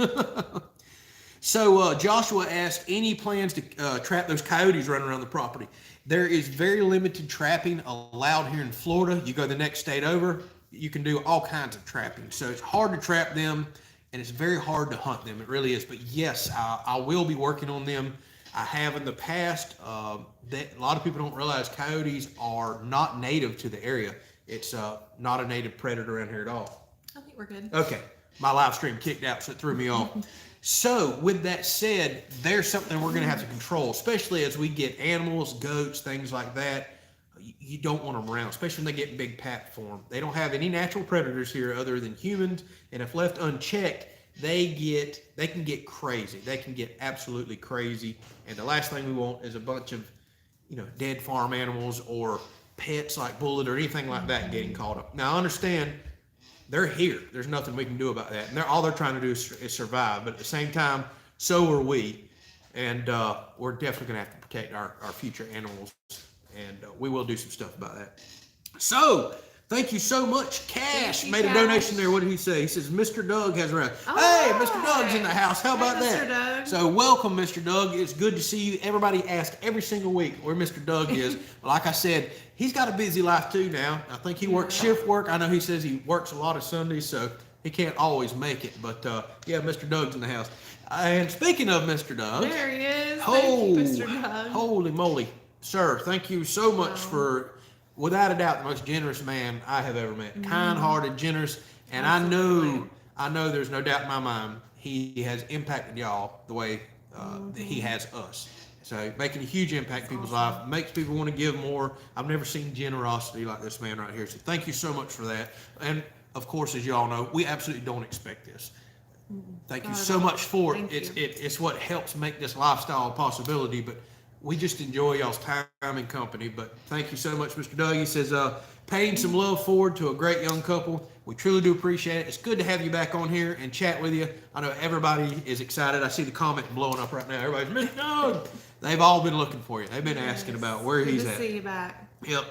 So Joshua asked, any plans to trap those coyotes running around the property? There is very limited trapping allowed here in Florida. You go the next state over, you can do all kinds of trapping. So it's hard to trap them, and it's very hard to hunt them. It really is. But yes, I will be working on them. I have in the past. A lot of people don't realize coyotes are not native to the area. It's not a native predator around here at all. I think we're good. Okay. My live stream kicked out, so it threw me off. So with that said, there's something we're going to have to control, especially as we get animals, goats, things like that. you don't want them around, especially when they get big pat form. They don't have any natural predators here other than humans, and if left unchecked, they can get crazy. They can get absolutely crazy, and the last thing we want is a bunch of dead farm animals or pets like Bullet or anything like that getting caught up. Now I understand they're here. There's nothing we can do about that, and all they're trying to do is survive. But at the same time, so are we, and we're definitely gonna have to protect our future animals, and we will do some stuff about that. So thank you so much. Cash made a donation there. What did he say? He says, Mr. Doug has arrived. Hey, Mr. Doug's in the house. How about that? Mr. Doug. So welcome, Mr. Doug. It's good to see you. Everybody asks every single week where Mr. Doug is. Like I said, he's got a busy life too now. I think he works shift work. I know he says he works a lot of Sundays, so he can't always make it. But yeah, Mr. Doug's in the house. And speaking of Mr. Doug. There he is. Thank you, Mr. Doug. Holy moly. Sir, thank you so much for, without a doubt, the most generous man I have ever met. Kind-hearted, generous, and Absolutely. I know there's no doubt in my mind he has impacted y'all the way that he has us. So making a huge impact in people's life, makes people want to give more. I've never seen generosity like this man right here. So thank you so much for that. And of course, as y'all know, we absolutely don't expect this. Thank you so much for it. It's what helps make this lifestyle a possibility, but we just enjoy y'all's time and company. But thank you so much, Mr. Doug. He says, paying some love forward to a great young couple. We truly do appreciate it. It's good to have you back on here and chat with you. I know everybody is excited. I see the comment blowing up right now. Everybody's, Mr. Doug. They've all been looking for you. They've been asking about where he's at. Good to see you back. Yep.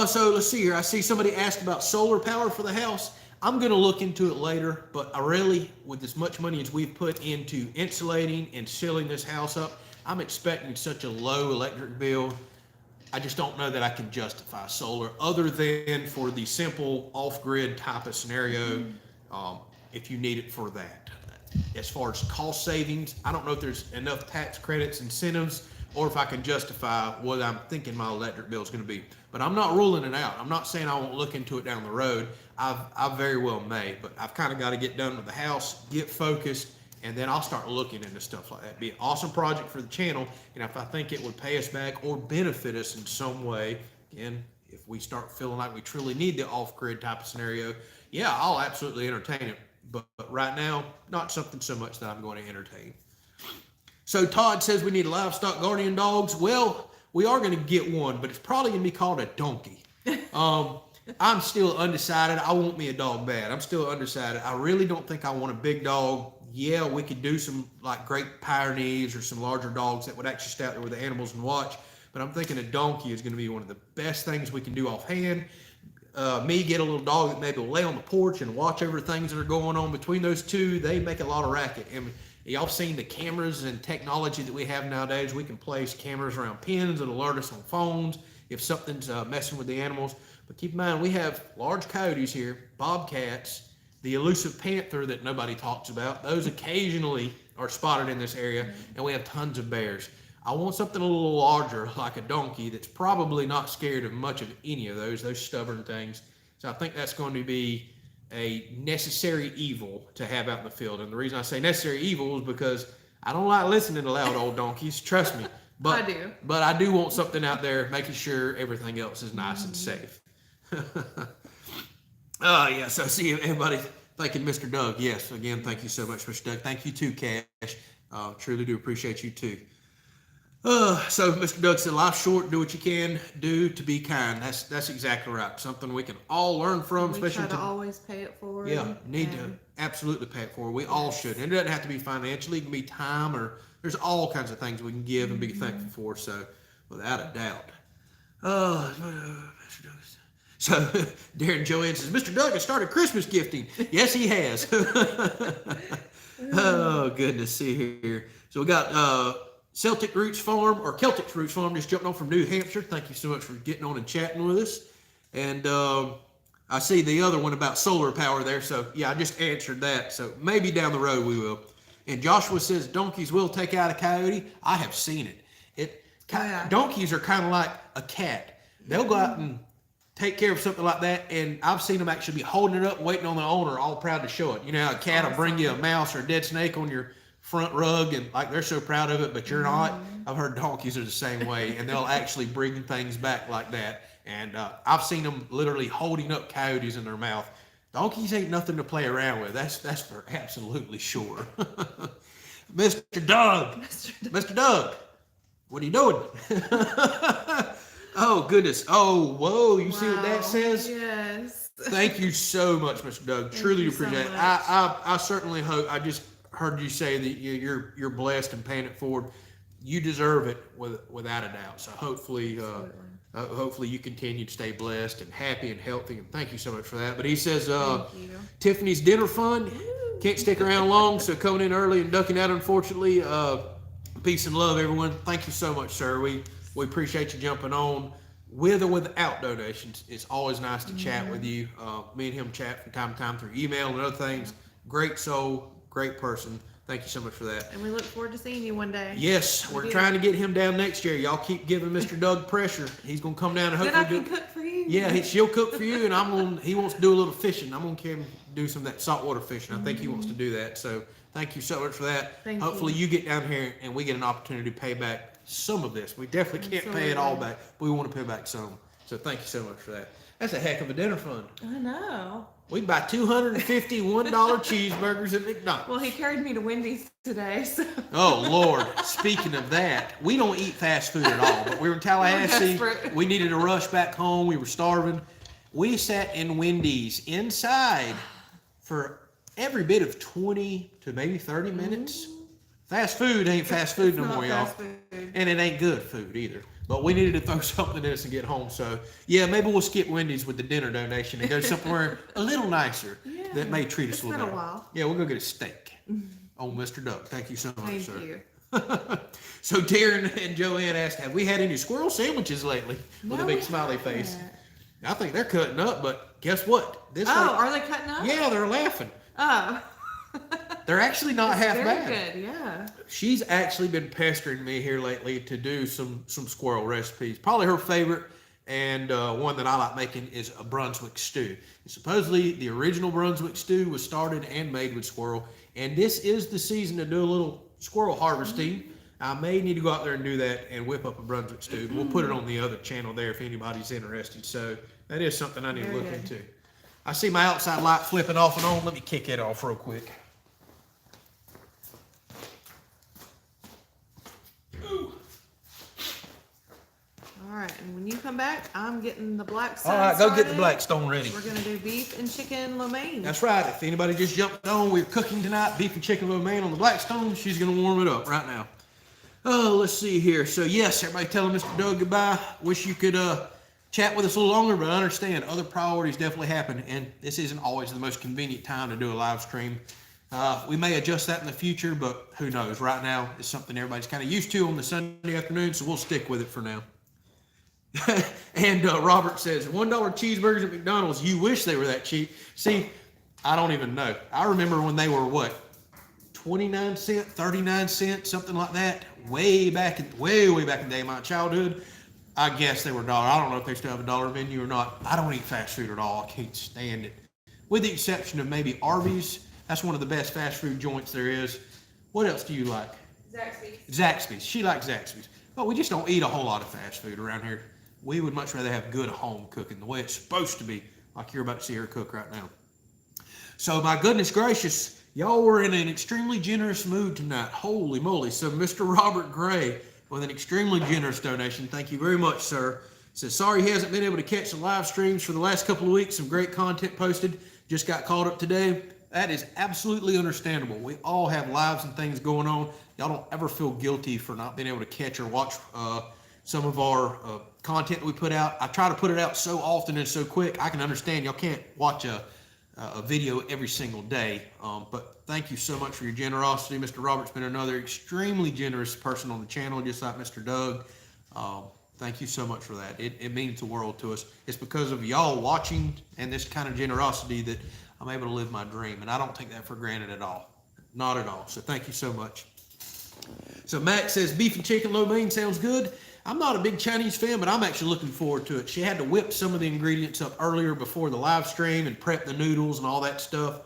So let's see here. I see somebody asked about solar power for the house. I'm going to look into it later, but I really, with as much money as we've put into insulating and sealing this house up, I'm expecting such a low electric bill. I just don't know that I can justify solar other than for the simple off-grid type of scenario, if you need it for that. As far as cost savings, I don't know if there's enough tax credits, incentives, or if I can justify what I'm thinking my electric bill is going to be. But I'm not ruling it out. I'm not saying I won't look into it down the road. I very well may, but I've kind of got to get done with the house, get focused, and then I'll start looking into stuff like that. It'd be an awesome project for the channel, and if I think it would pay us back or benefit us in some way, again, if we start feeling like we truly need the off-grid type of scenario, yeah, I'll absolutely entertain it. But right now, not something so much that I'm going to entertain. So Todd says we need livestock guardian dogs. Well, we are going to get one, but it's probably going to be called a donkey. I'm still undecided. I want me a dog bad. I'm still undecided. I really don't think I want a big dog. Yeah, we could do some like Great Pyrenees or some larger dogs that would actually stay out there with the animals and watch. But I'm thinking a donkey is going to be one of the best things we can do offhand. Me get a little dog that maybe will lay on the porch and watch over things that are going on between those two. They make a lot of racket. And y'all seen the cameras and technology that we have nowadays. We can place cameras around pens that alert us on phones if something's messing with the animals. But keep in mind, we have large coyotes here, bobcats, the elusive panther that nobody talks about. Those occasionally are spotted in this area, and we have tons of bears. I want something a little larger, like a donkey, that's probably not scared of much of any of those stubborn things. So I think that's going to be a necessary evil to have out in the field. And the reason I say necessary evil is because I don't like listening to loud old donkeys, trust me. But I do. But I do want something out there making sure everything else is nice and safe. Yes, I see everybody thanking Mr. Doug. Yes, again, thank you so much, Mr. Doug. Thank you too, Cash. Truly do appreciate you too. So Mr. Doug said, life's short, do what you can do to be kind. That's exactly right. Something we can all learn from, We especially try to always pay it forward. yeah, need to absolutely pay it forward. We all should. And it doesn't have to be financially, it can be time, or there's all kinds of things we can give and be thankful for. So without a doubt. Mr. Doug. So Darren Joanne says, Mr. Doug has started Christmas gifting. Yes, he has. Oh, goodness, see here. So we got Celtic Roots Farm, or Celtic Roots Farm, just jumping on from New Hampshire. Thank you so much for getting on and chatting with us. And I see the other one about solar power there. So yeah, I just answered that. So maybe down the road we will. And Joshua says donkeys will take out a coyote. I have seen it. Donkeys are kind of like a cat. They'll go out and take care of something like that, and I've seen them actually be holding it up, waiting on the owner, all proud to show it. You know how a cat will bring you a mouse or a dead snake on your front rug, and like they're so proud of it, but you're not. I've heard donkeys are the same way, and they'll actually bring things back like that. And I've seen them literally holding up coyotes in their mouth. Donkeys ain't nothing to play around with. That's for absolutely sure. Mr. Doug, Mr. Doug, what are you doing? Oh goodness! Oh whoa! You see what that says? Yes. Thank you so much, Mr. Doug. Truly appreciate it. I certainly hope. I just heard you say that you're blessed and paying it forward. You deserve it without a doubt. So hopefully you continue to stay blessed and happy and healthy. And thank you so much for that. But he says, Tiffany's dinner fund. Can't stick around long, so coming in early and ducking out, unfortunately. Peace and love, everyone. Thank you so much, sir. We appreciate you jumping on. With or without donations, it's always nice to chat with you. Me and him chat from time to time through email and other things. Great soul, great person. Thank you so much for that. And we look forward to seeing you one day. Yes, we're trying to get him down next year. Y'all keep giving Mr. Doug pressure. He's gonna come down and hopefully then I can cook for you. Yeah, she'll cook for you, and he wants to do a little fishing. I'm gonna have him do some of that saltwater fishing. I think he wants to do that. So thank you so much for that. Hopefully you get down here and we get an opportunity to pay back some of this. We definitely can't pay it all back, but we want to pay back some. So thank you so much for that. That's a heck of a dinner fund. I know. We can buy $251 cheeseburgers at McDonald's. Well, he carried me to Wendy's today, so. Oh, Lord. Speaking of that, we don't eat fast food at all, but we were in Tallahassee. We needed to rush back home. We were starving. We sat in Wendy's inside for every bit of 20 to maybe 30 minutes. Fast food ain't fast food no more, y'all. And it ain't good food either. But we needed to throw something in us and get home. So, yeah, maybe we'll skip Wendy's with the dinner donation and go somewhere a little nicer that may treat us a little better. While. Yeah, we'll go get a steak. Oh, Mr. Doug, thank you so much, sir. Thank you. So Darren and Joanne asked, have we had any squirrel sandwiches lately? With a big smiley face. I think they're cutting up, but guess what? Are they cutting up? Yeah, they're laughing. Oh. They're actually not half bad. Very good, yeah. She's actually been pestering me here lately to do some squirrel recipes. Probably her favorite, and one that I like making is a Brunswick stew. And supposedly, the original Brunswick stew was started and made with squirrel, and this is the season to do a little squirrel harvesting. I may need to go out there and do that and whip up a Brunswick stew. We'll put it on the other channel there if anybody's interested. So that is something I need to look into. I see my outside light flipping off and on. Let me kick it off real quick. All right, and when you come back, I'm getting the Blackstone. All right, go get the Blackstone ready. We're gonna do beef and chicken lo mein. That's right. If anybody just jumped on, we're cooking tonight beef and chicken lo mein on the Blackstone. She's gonna warm it up right now. Oh, let's see here. So yes, everybody telling Mr. Doug goodbye. Wish you could chat with us a little longer, but I understand other priorities definitely happen, and this isn't always the most convenient time to do a live stream. We may adjust that in the future, but who knows? Right now, it's something everybody's kind of used to on the Sunday afternoon, so we'll stick with it for now. And Robert says, $1 cheeseburgers at McDonald's. You wish they were that cheap. See, I don't even know. I remember when they were, what, 29 cents, 39 cents, something like that. Way back in the day of my childhood. I guess they were $1. I don't know if they still have a $1 menu or not. I don't eat fast food at all. I can't stand it. With the exception of maybe Arby's. That's one of the best fast food joints there is. What else do you like? Zaxby's. Zaxby's. She likes Zaxby's. But we just don't eat a whole lot of fast food around here. We would much rather have good home cooking, the way it's supposed to be, like you're about to see her cook right now. So my goodness gracious, y'all were in an extremely generous mood tonight. Holy moly. So Mr. Robert Gray with an extremely generous donation. Thank you very much, sir. Says, sorry he hasn't been able to catch the live streams for the last couple of weeks. Some great content posted. Just got caught up today. That is absolutely understandable. We all have lives and things going on. Y'all don't ever feel guilty for not being able to catch or watch some of our content that we put out. I try to put it out so often and so quick. I can understand y'all can't watch a video every single day. But thank you so much for your generosity. Mr. Robert's been another extremely generous person on the channel, just like Mr. Doug. Thank you so much for that. It means the world to us. It's because of y'all watching and this kind of generosity that I'm able to live my dream. And I don't take that for granted at all. Not at all. So thank you so much. So Max says, beef and chicken lo mein sounds good. I'm not a big Chinese fan, but I'm actually looking forward to it. She had to whip some of the ingredients up earlier before the live stream and prep the noodles and all that stuff.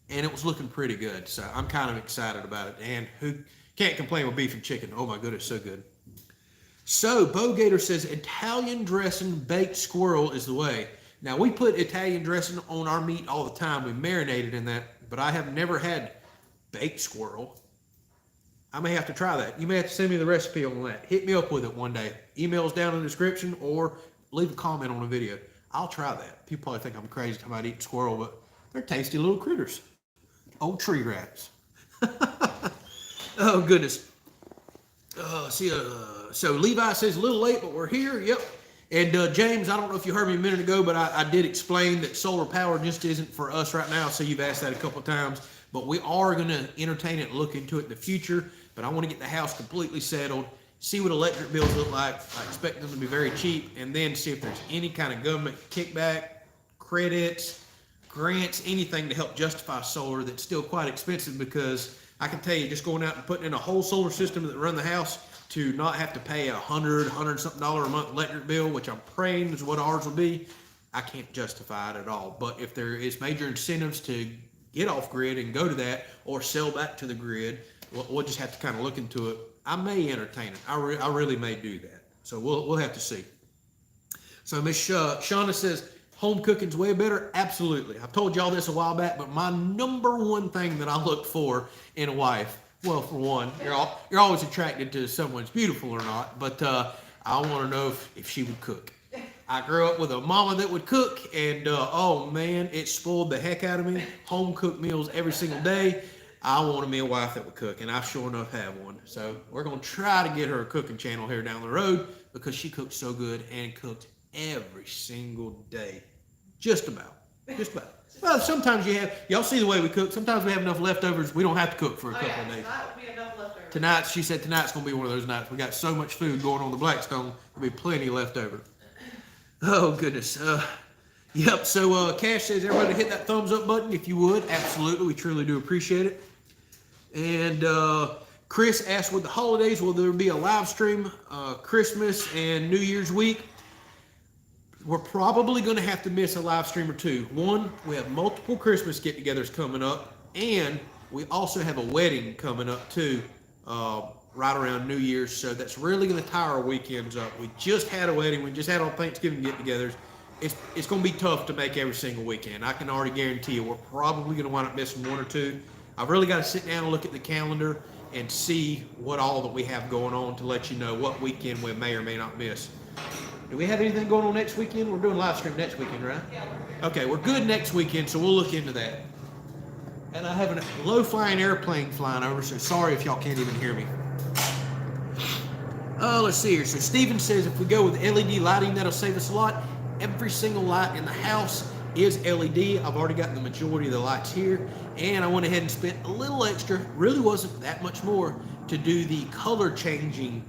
And it was looking pretty good. So I'm kind of excited about it. And who can't complain with beef and chicken? Oh my goodness, so good. So, Bo Gator says Italian dressing baked squirrel is the way. Now, we put Italian dressing on our meat all the time. We marinate it in that, but I have never had baked squirrel. I may have to try that. You may have to send me the recipe on that. Hit me up with it one day. Emails down in the description or leave a comment on the video. I'll try that. People probably think I'm crazy talking about eating squirrel, but they're tasty little critters. Old tree rats. Oh, goodness. So Levi says a little late, but we're here. Yep. And James, I don't know if you heard me a minute ago, but I did explain that solar power just isn't for us right now. So you've asked that a couple of times, but we are going to entertain it and look into it in the future. But I want to get the house completely settled, see what electric bills look like. I expect them to be very cheap, and then see if there's any kind of government kickback, credits, grants, anything to help justify solar that's still quite expensive, because I can tell you, just going out and putting in a whole solar system that run the house to not have to pay $100 something a month electric bill, which I'm praying is what ours will be, I can't justify it at all. But if there is major incentives to get off grid and go to that, or sell back to the grid, we'll just have to kind of look into it. I may entertain it. I really may do that. So we'll have to see. So Miss Shauna says, home cooking's way better. Absolutely. I've told y'all this a while back, but my number one thing that I look for in a wife, well, for one, you're always attracted to someone's beautiful or not, but I want to know if she would cook. I grew up with a mama that would cook, and oh man, it spoiled the heck out of me. Home cooked meals every single day. I wanted me a wife that would cook, and I sure enough have one. So we're going to try to get her a cooking channel here down the road, because she cooks so good and cooked every single day. Just about. Well, sometimes y'all see the way we cook. Sometimes we have enough leftovers. We don't have to cook for a couple of days. Tonight will be enough leftovers. Tonight, she said tonight's going to be one of those nights. We got so much food going on the Blackstone, there'll be plenty left over. Oh, goodness. Yep, so Cash says everybody hit that thumbs up button if you would. Absolutely, we truly do appreciate it. And Chris asked, with the holidays, will there be a live stream Christmas and New Year's week? We're probably going to have to miss a live stream or two. One, we have multiple Christmas get-togethers coming up, and we also have a wedding coming up too, right around New Year's. So that's really going to tie our weekends up. We just had a wedding. We just had our Thanksgiving get-togethers. It's going to be tough to make every single weekend. I can already guarantee you we're probably going to wind up missing one or two. I've really got to sit down and look at the calendar and see what all that we have going on to let you know what weekend we may or may not miss. Do we have anything going on next weekend? We're doing live stream next weekend, right? Yeah. Okay, we're good next weekend, so we'll look into that. And I have a low-flying airplane flying over, so sorry if y'all can't even hear me. Let's see here. So Steven says if we go with LED lighting, that'll save us a lot. Every single light in the house is LED. I've already gotten the majority of the lights here, and I went ahead and spent a little extra, really wasn't that much more, to do the color changing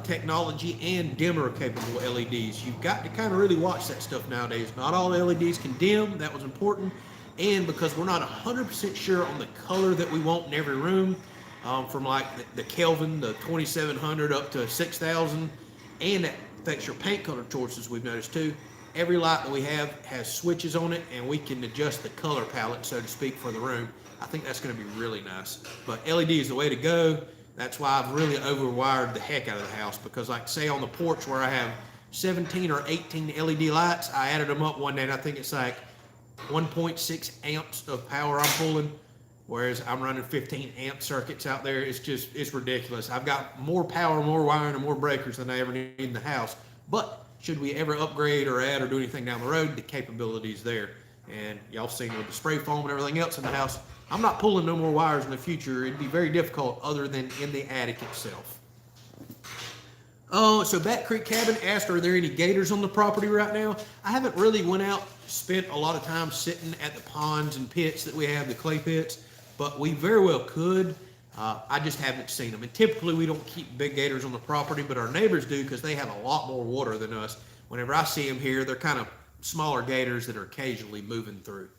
technology and dimmer capable LEDs. You've got to kind of really watch that stuff nowadays. Not all LEDs can dim, that was important, and because we're not 100% sure on the color that we want in every room, from like the Kelvin, the 2700 up to 6000, and that affects your paint color choices. We've noticed too. Every light that we have has switches on it, and we can adjust the color palette, so to speak, for the room. I think that's going to be really nice. But LED is the way to go. That's why I've really overwired the heck out of the house, because like say on the porch where I have 17 or 18 LED lights, I added them up one day, and I think it's like 1.6 amps of power I'm pulling, whereas I'm running 15 amp circuits out there. It's ridiculous. I've got more power, more wiring, and more breakers than I ever need in the house. But should we ever upgrade or add or do anything down the road, the capability's there. And y'all seen with the spray foam and everything else in the house, I'm not pulling no more wires in the future. It'd be very difficult other than in the attic itself. So Bat Creek Cabin asked, are there any gators on the property right now? I haven't really went out, spent a lot of time sitting at the ponds and pits that we have, the clay pits, but we very well could. I just haven't seen them. And typically we don't keep big gators on the property, but our neighbors do, because they have a lot more water than us. Whenever I see them here, they're kind of smaller gators that are occasionally moving through.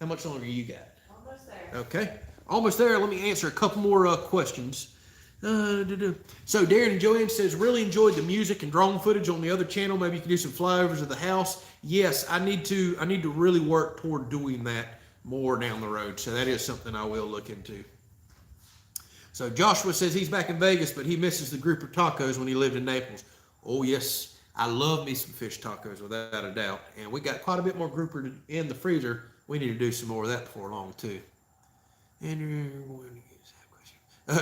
How much longer you got? Almost there. Okay, almost there. Let me answer a couple more questions. So Darren and Joanne says, really enjoyed the music and drone footage on the other channel. Maybe you can do some flyovers of the house. Yes, I need to really work toward doing that more down the road. So that is something I will look into. So Joshua says he's back in Vegas, but he misses the grouper tacos when he lived in Naples. Oh yes, I love me some fish tacos without a doubt. And we got quite a bit more grouper in the freezer. We need to do some more of that before long too.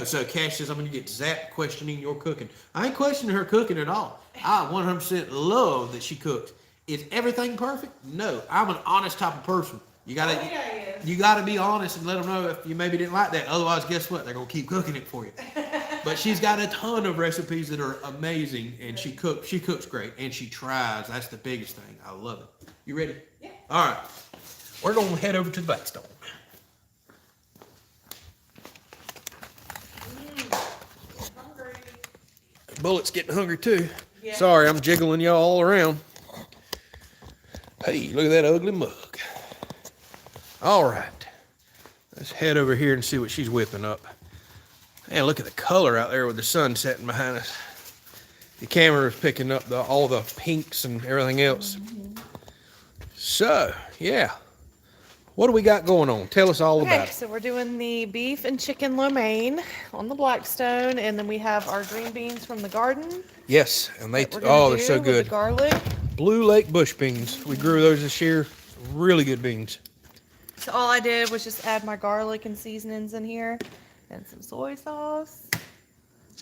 So Cash says, I'm going to get zapped questioning your cooking. I ain't questioning her cooking at all. I 100% love that she cooks. Is everything perfect? No. I'm an honest type of person. You gotta be honest and let them know if you maybe didn't like that. Otherwise, guess what? They're gonna keep cooking it for you. But she's got a ton of recipes that are amazing, and she cooks great, and she tries. That's the biggest thing. I love it. You ready? Yeah. All right. We're gonna head over to the Blackstone. Hungry. Bullet's getting hungry too. Yeah. Sorry, I'm jiggling y'all all around. Hey, look at that ugly mug. All right. Let's head over here and see what she's whipping up. Man, look at the color out there with the sun setting behind us. The camera is picking up all the pinks and everything else. So, yeah. What do we got going on? Tell us all about it. So we're doing the beef and chicken lo mein on the Blackstone, and then we have our green beans from the garden. Yes, and they're so with good. the garlic. Blue Lake bush beans. We grew those this year. Really good beans. So all I did was just add my garlic and seasonings in here and some soy sauce.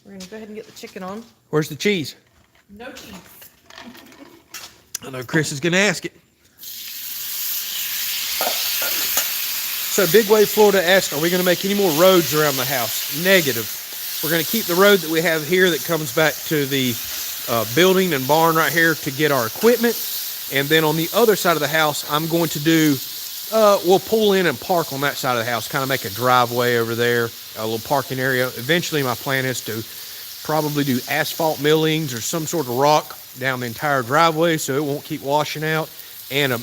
We're gonna go ahead and get the chicken on. Where's the cheese? No cheese. I know Chris is gonna ask it. So Big Wave Florida asked, are we gonna make any more roads around the house? Negative. We're gonna keep the road that we have here that comes back to the building and barn right here to get our equipment. And then on the other side of the house, I'm going to do, we'll pull in and park on that side of the house, kind of make a driveway over there, a little parking area. Eventually my plan is to probably do asphalt millings or some sort of rock down the entire driveway so it won't keep washing out, and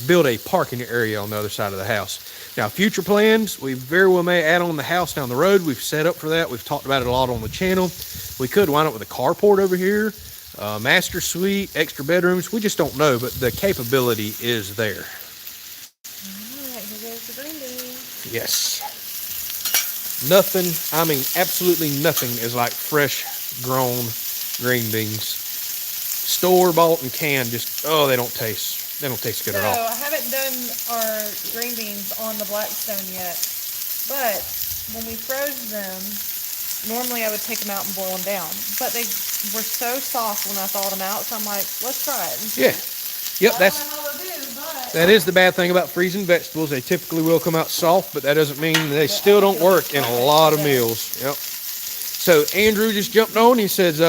build a parking area on the other side of the house. Now, future plans, we very well may add on the house down the road. We've set up for that. We've talked about it a lot on the channel. We could wind up with a carport over here, master suite, extra bedrooms. We just don't know, but the capability is there. All right, here goes the green beans. Yes. Nothing, I mean, absolutely nothing is like fresh grown green beans. Store bought and canned, just, they don't taste good at all. So I haven't done our green beans on the Blackstone yet, but when we froze them, normally I would take them out and boil them down, but they were so soft when I thawed them out, so I'm like, let's try it. Yeah. Yep, I don't know how they'll do, but that is the bad thing about freezing vegetables. They typically will come out soft, but that doesn't mean they still don't work in a lot of meals. Yep. So Andrew just jumped on. He says,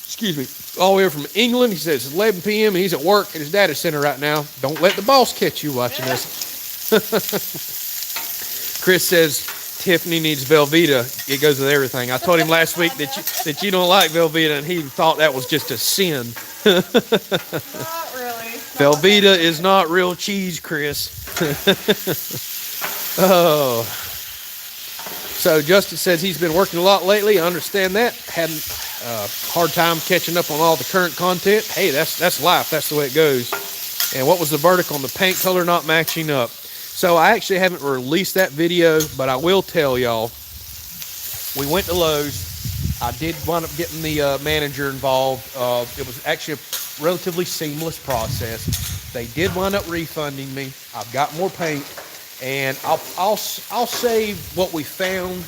excuse me, all the way from England. He says it's 11 p.m. and he's at work at his data center right now. Don't let the boss catch you watching this. Chris says Tiffany needs Velveeta. It goes with everything. I told him last week that you don't like Velveeta, and he thought that was just a sin. not really. Velveeta is not real cheese, Chris. Oh. So Justin says he's been working a lot lately. I understand that. Had a hard time catching up on all the current content. Hey, that's life. That's the way it goes. And what was the verdict on the paint color not matching up? So I actually haven't released that video, but I will tell y'all. We went to Lowe's. I did wind up getting the manager involved. It was actually a relatively seamless process. They did wind up refunding me. I've got more paint. And I'll save what we found.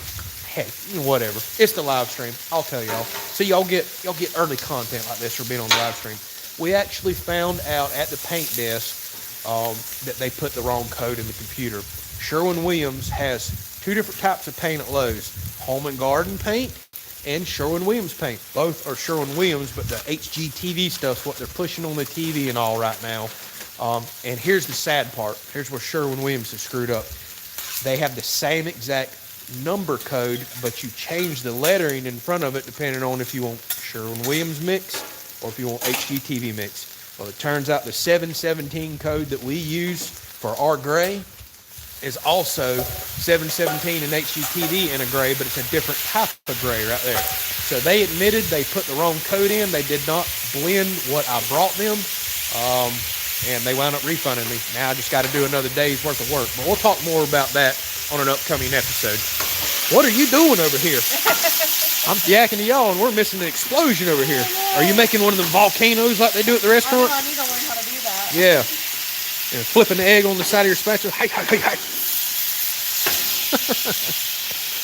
Heck, whatever. It's the live stream. I'll tell y'all. So y'all get early content like this for being on the live stream. We actually found out at the paint desk that they put the wrong code in the computer. Sherwin-Williams has two different types of paint at Lowe's: Home and Garden paint and Sherwin-Williams paint. Both are Sherwin-Williams, but the HGTV stuff's what they're pushing on the TV and all right now. And here's the sad part. Here's where Sherwin-Williams has screwed up. They have the same exact number code, but you change the lettering in front of it depending on if you want Sherwin-Williams mix or if you want HGTV mix. Well, it turns out the 717 code that we use for our gray is also 717 and HGTV in a gray, but it's a different type of gray right there. So they admitted they put the wrong code in. They did not blend what I brought them. And they wound up refunding me. Now I just got to do another day's worth of work. But we'll talk more about that on an upcoming episode. What are you doing over here? I'm yakking to y'all, and we're missing an explosion over here. Are you making one of them volcanoes like they do at the restaurant? I need to learn how to do that. Yeah. And flipping the egg on the side of your spatula. Hey, hey, hey, hey.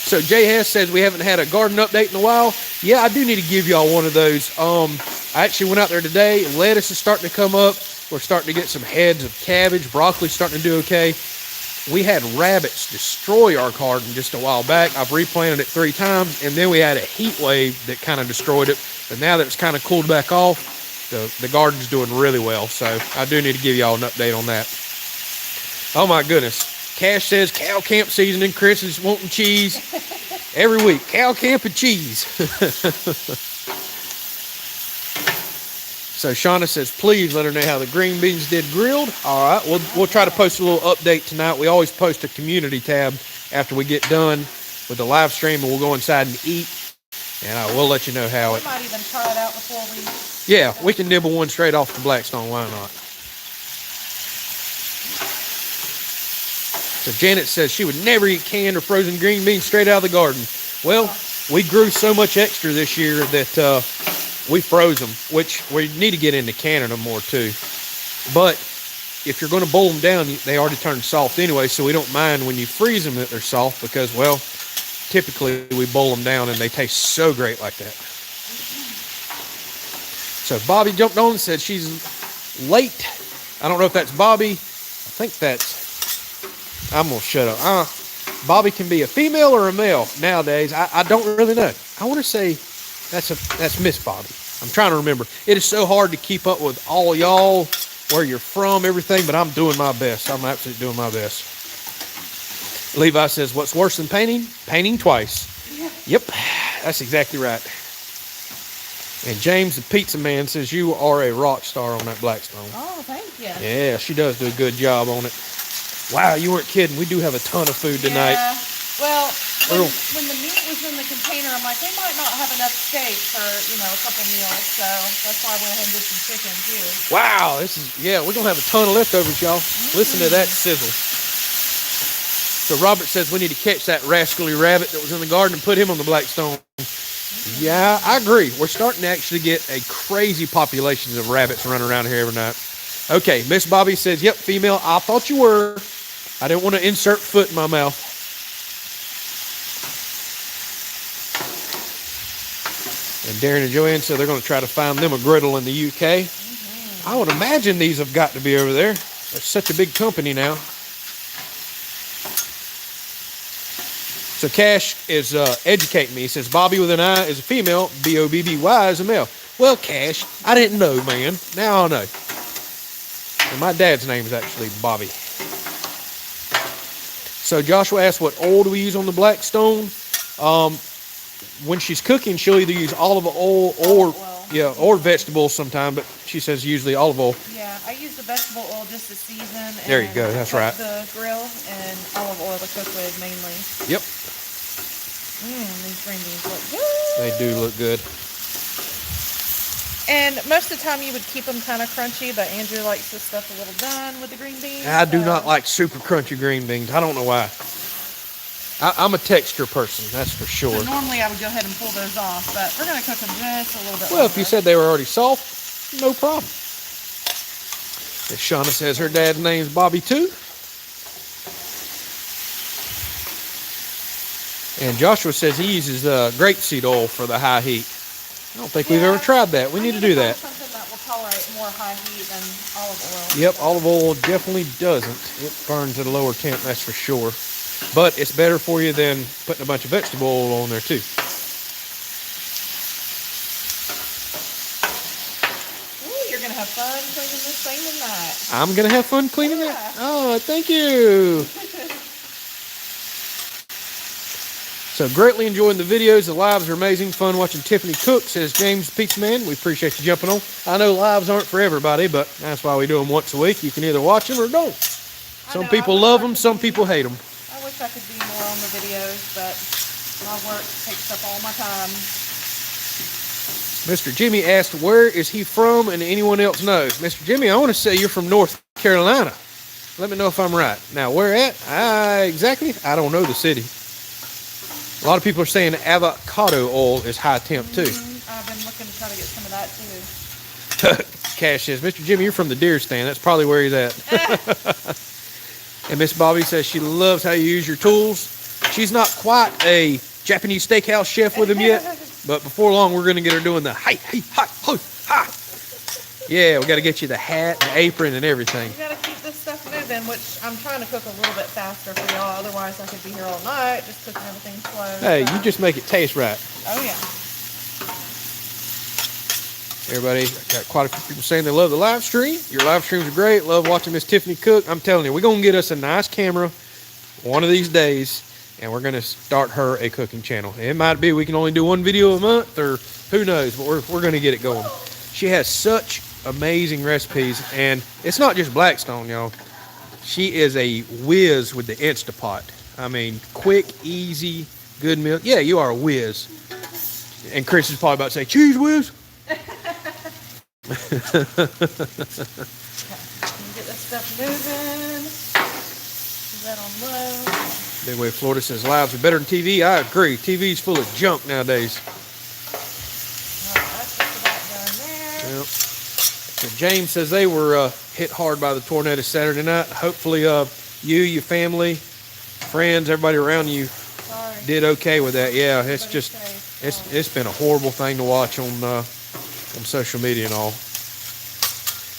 So Jay Hess says we haven't had a garden update in a while. Yeah, I do need to give y'all one of those. I actually went out there today. Lettuce is starting to come up. We're starting to get some heads of cabbage. Broccoli's starting to do okay. We had rabbits destroy our garden just a while back. I've replanted it 3 times, and then we had a heat wave that kind of destroyed it. But now that it's kind of cooled back off, the garden's doing really well. So I do need to give y'all an update on that. Oh my goodness. Cash says cow camp seasoning. Chris is wanting cheese every week. Cow camp and cheese. So Shauna says, please let her know how the green beans did grilled. All right, we'll try to post a little update tonight. We always post a community tab after we get done with the live stream, and we'll go inside and eat. And we'll let you know how We might even try it out before we... Yeah, we can nibble one straight off the Blackstone. Why not? So Janet says she would never eat canned or frozen green beans straight out of the garden. Well, we grew so much extra this year that we froze them, which we need to get into canning them more too. But if you're going to boil them down, they already turn soft anyway, so we don't mind when you freeze them that they're soft because, well, typically we boil them down and they taste so great like that. So Bobby jumped on and said she's late. I don't know if that's Bobby. I think that's... I'm going to shut up. Bobby can be a female or a male nowadays. I don't really know. I want to say that's Miss Bobby. I'm trying to remember. It is so hard to keep up with all y'all, where you're from, everything, but I'm doing my best. I'm absolutely doing my best. Levi says, what's worse than painting? Painting twice. Yeah. Yep, that's exactly right. And James, the pizza man, says you are a rock star on that Blackstone. Oh, thank you. Yeah, she does do a good job on it. Wow, you weren't kidding. We do have a ton of food tonight. Yeah. Well, when the meat was in the container, I'm like, they might not have enough steak for, a couple meals. So that's why I went ahead and did some chicken too. Wow, we're going to have a ton of leftovers, y'all. Listen to that sizzle. So Robert says we need to catch that rascally rabbit that was in the garden and put him on the Blackstone. Yeah, I agree. We're starting to actually get a crazy population of rabbits running around here every night. Okay, Miss Bobby says, yep, female. I thought you were. I didn't want to insert foot in my mouth. And Darren and Joanne said they're going to try to find them a griddle in the UK. I would imagine these have got to be over there. They're such a big company now. So Cash is educating me. He says Bobby with an I is a female, B-O-B-B-Y is a male. Well, Cash, I didn't know, man. Now I know. And my dad's name is actually Bobby. So Joshua asked what oil do we use on the Blackstone. When she's cooking, she'll either use olive oil or vegetables sometime, but she says usually olive oil. Yeah, I use the vegetable oil just to season. There you go, that's right. The grill and olive oil to cook with mainly. Yep. These green beans look good. They do look good. And most of the time you would keep them kind of crunchy, but Andrew likes this stuff a little done with the green beans. I do not like super crunchy green beans. I don't know why. I'm a texture person, that's for sure. So normally I would go ahead and pull those off, but we're going to cook them just a little bit Well, longer. if you said they were already soft, no problem. As Shauna says her dad's name's Bobby too. And Joshua says he uses grapeseed oil for the high heat. I don't think we've ever tried that. We need to do that. Something that will tolerate more high heat than olive oil. Yep, olive oil definitely doesn't. It burns at a lower temp, that's for sure. But it's better for you than putting a bunch of vegetable oil on there too. Ooh, you're going to have fun cleaning this thing tonight. I'm going to have fun cleaning it? Oh, thank you. So greatly enjoying the videos. The lives are amazing. Fun watching Tiffany cook, says James Pizza Man. We appreciate you jumping on. I know lives aren't for everybody, but that's why we do them once a week. You can either watch them or don't. Some people love them, some people hate them. I wish I could be more on the videos, but my work takes up all my time. Mr. Jimmy asked, where is he from and anyone else knows? Mr. Jimmy, I want to say you're from North Carolina. Let me know if I'm right. Now, where at? Exactly? I don't know the city. A lot of people are saying avocado oil is high temp too. I've been looking to try to get some of that too. Cash says, Mr. Jimmy, you're from the deer stand. That's probably where he's at. And Miss Bobby says she loves how you use your tools. She's not quite a Japanese steakhouse chef with him yet, but before long we're going to get her doing the hi, ha. Yeah, we got to get you the hat, the apron, and everything. You got to keep this stuff moving, which I'm trying to cook a little bit faster for y'all. Otherwise, I could be here all night just cooking everything slow. Hey, you just make it taste right. Oh, yeah. Everybody, got quite a few people saying they love the live stream. Your live streams are great. Love watching Miss Tiffany cook. I'm telling you, we're going to get us a nice camera one of these days, and we're going to start her a cooking channel. It might be we can only do one video a month, or who knows, but we're going to get it going. She has such amazing recipes, and it's not just Blackstone, y'all. She is a whiz with the Instapot. I mean, quick, easy, good meal. Yeah, you are a whiz. And Chris is probably about to say, cheese whiz. Get this stuff moving. Is that on low? Big Wave Florida says lives are better than TV. I agree. TV's full of junk nowadays. That's just about done there. Yep. So James says they were hit hard by the tornado Saturday night. Hopefully you, your family, friends, everybody around you did okay with that. Yeah, it's just it's been a horrible thing to watch on social media and all.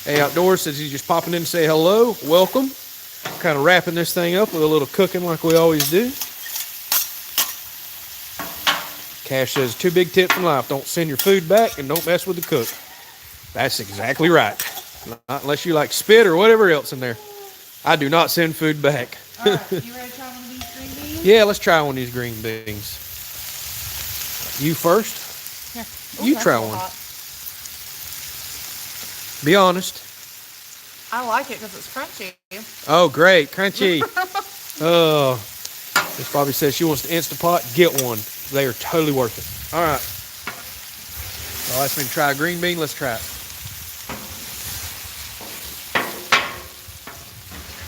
Hey Outdoors says he's just popping in to say hello, welcome. Kind of wrapping this thing up with a little cooking like we always do. Cash says 2 big tips in life: don't send your food back and don't mess with the cook. That's exactly right. Not unless you like spit or whatever else in there. I do not send food back. All right, you ready to try one of these green beans? Yeah, let's try one of these green beans. You first? Here. You try one. Hot. Be honest. I like it because it's crunchy. Oh, great. Crunchy. Oh. Miss Bobby says she wants the Instapot. Get one. They are totally worth it. All right. Well, let's try a green bean. Let's try it.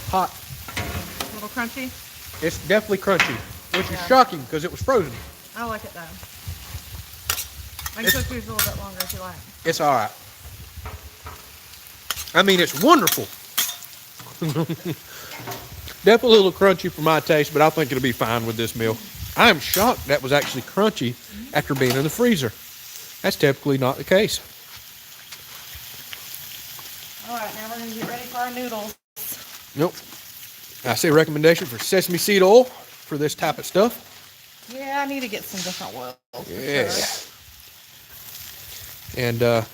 Hot. A little crunchy. It's definitely crunchy, which is shocking because it was frozen. I like it though. I can cook yours a little bit longer if you like. It's all right. I mean, it's wonderful. Definitely a little crunchy for my taste, but I think it'll be fine with this meal. I am shocked that was actually crunchy after being in the freezer. That's typically not the case. All right, now we're going to get ready for our noodles. Nope. I say recommendation for sesame seed oil for this type of stuff. Yeah, I need to get some different oils. Yeah. Sure. And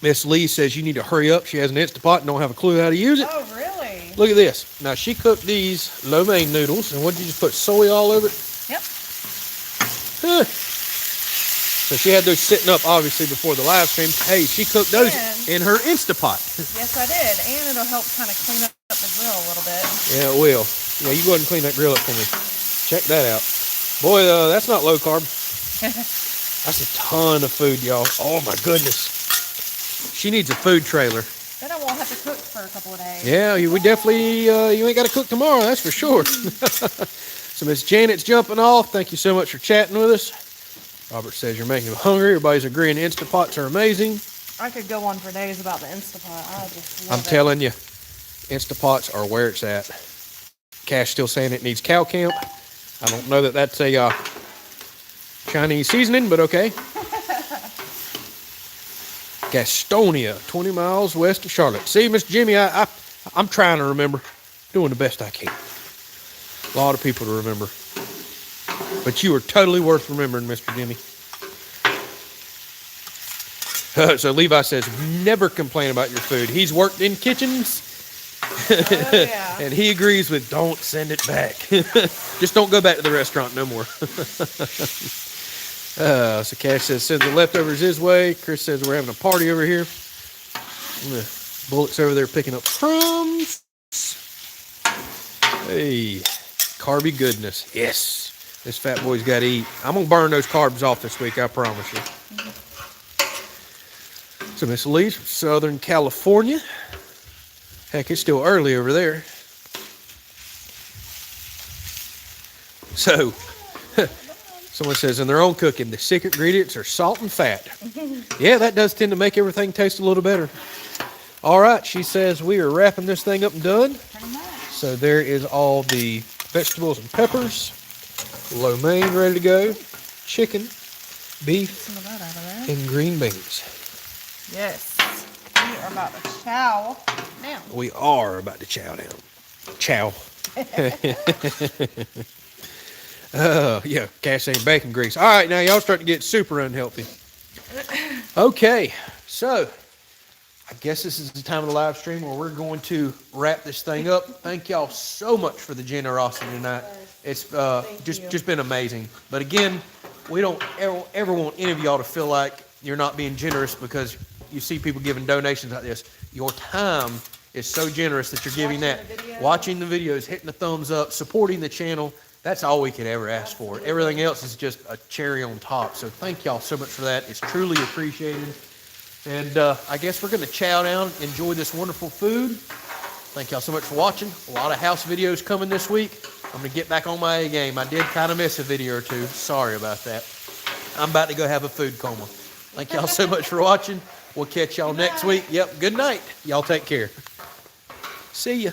Miss Lee says you need to hurry up. She has an Instapot and don't have a clue how to use it. Oh, really? Look at this. Now, she cooked these lo mein noodles, and what did you just put soy all over it? Yep. Huh. So she had those sitting up, obviously, before the live stream. Hey, she cooked those in her Instapot. Yes, I did. And it'll help kind of clean up the grill a little bit. Yeah, it will. Yeah, you go ahead and clean that grill up for me. Check that out. Boy, that's not low carb. That's a ton of food, y'all. Oh, my goodness. She needs a food trailer. Then I won't have to cook for a couple of days. Yeah, we definitely, you ain't got to cook tomorrow, that's for sure. So Miss Janet's jumping off. Thank you so much for chatting with us. Robert says you're making him hungry. Everybody's agreeing Instapots are amazing. I could go on for days about the Instapot. I just love I'm telling you, Instapots are where it's at. Cash still saying it needs cow camp. I don't know that that's a Chinese seasoning, but okay. Gastonia, 20 miles west of Charlotte. See, Mr. Jimmy, I'm trying to remember. Doing the best I can. A lot of people to remember. But you are totally worth remembering, Mr. Jimmy. So Levi says, never complain about your food. He's worked in kitchens. Oh, yeah. And he agrees with don't send it back. Just don't go back to the restaurant no more. So Cash says, send the leftovers his way. Chris says, we're having a party over here. Bullock's over there picking up crumbs. Hey, carby goodness. Yes. This fat boy's got to eat. I'm going to burn those carbs off this week, I promise you. So Miss Lee's from Southern California. Heck, it's still early over there. So, Someone says in their own cooking, the secret ingredients are salt and fat. Yeah, that does tend to make everything taste a little better. All right, she says we are wrapping this thing up and done. So there is all the vegetables and peppers, lo mein ready to go, chicken, beef, and green beans. Yes. We are about to chow down. We are about to chow down. Chow. Yeah, Cass saying bacon grease. All right, now y'all starting to get super unhealthy. Okay, so I guess this is the time of the live stream where we're going to wrap this thing up. Thank y'all so much for the generosity tonight. It's just been amazing. But again, we don't ever want any of y'all to feel like you're not being generous because you see people giving donations like this. Your time is so generous that you're giving that. Watching the videos, hitting the thumbs up, supporting the channel. That's all we could ever ask for. Everything else is just a cherry on top. So thank y'all so much for that. It's truly appreciated. And I guess we're going to chow down, enjoy this wonderful food. Thank y'all so much for watching. A lot of house videos coming this week. I'm going to get back on my A game. I did kind of miss a video or two. Sorry about that. I'm about to go have a food coma. Thank y'all so much for watching. We'll catch y'all next week. Yep, good night. Y'all take care. See ya.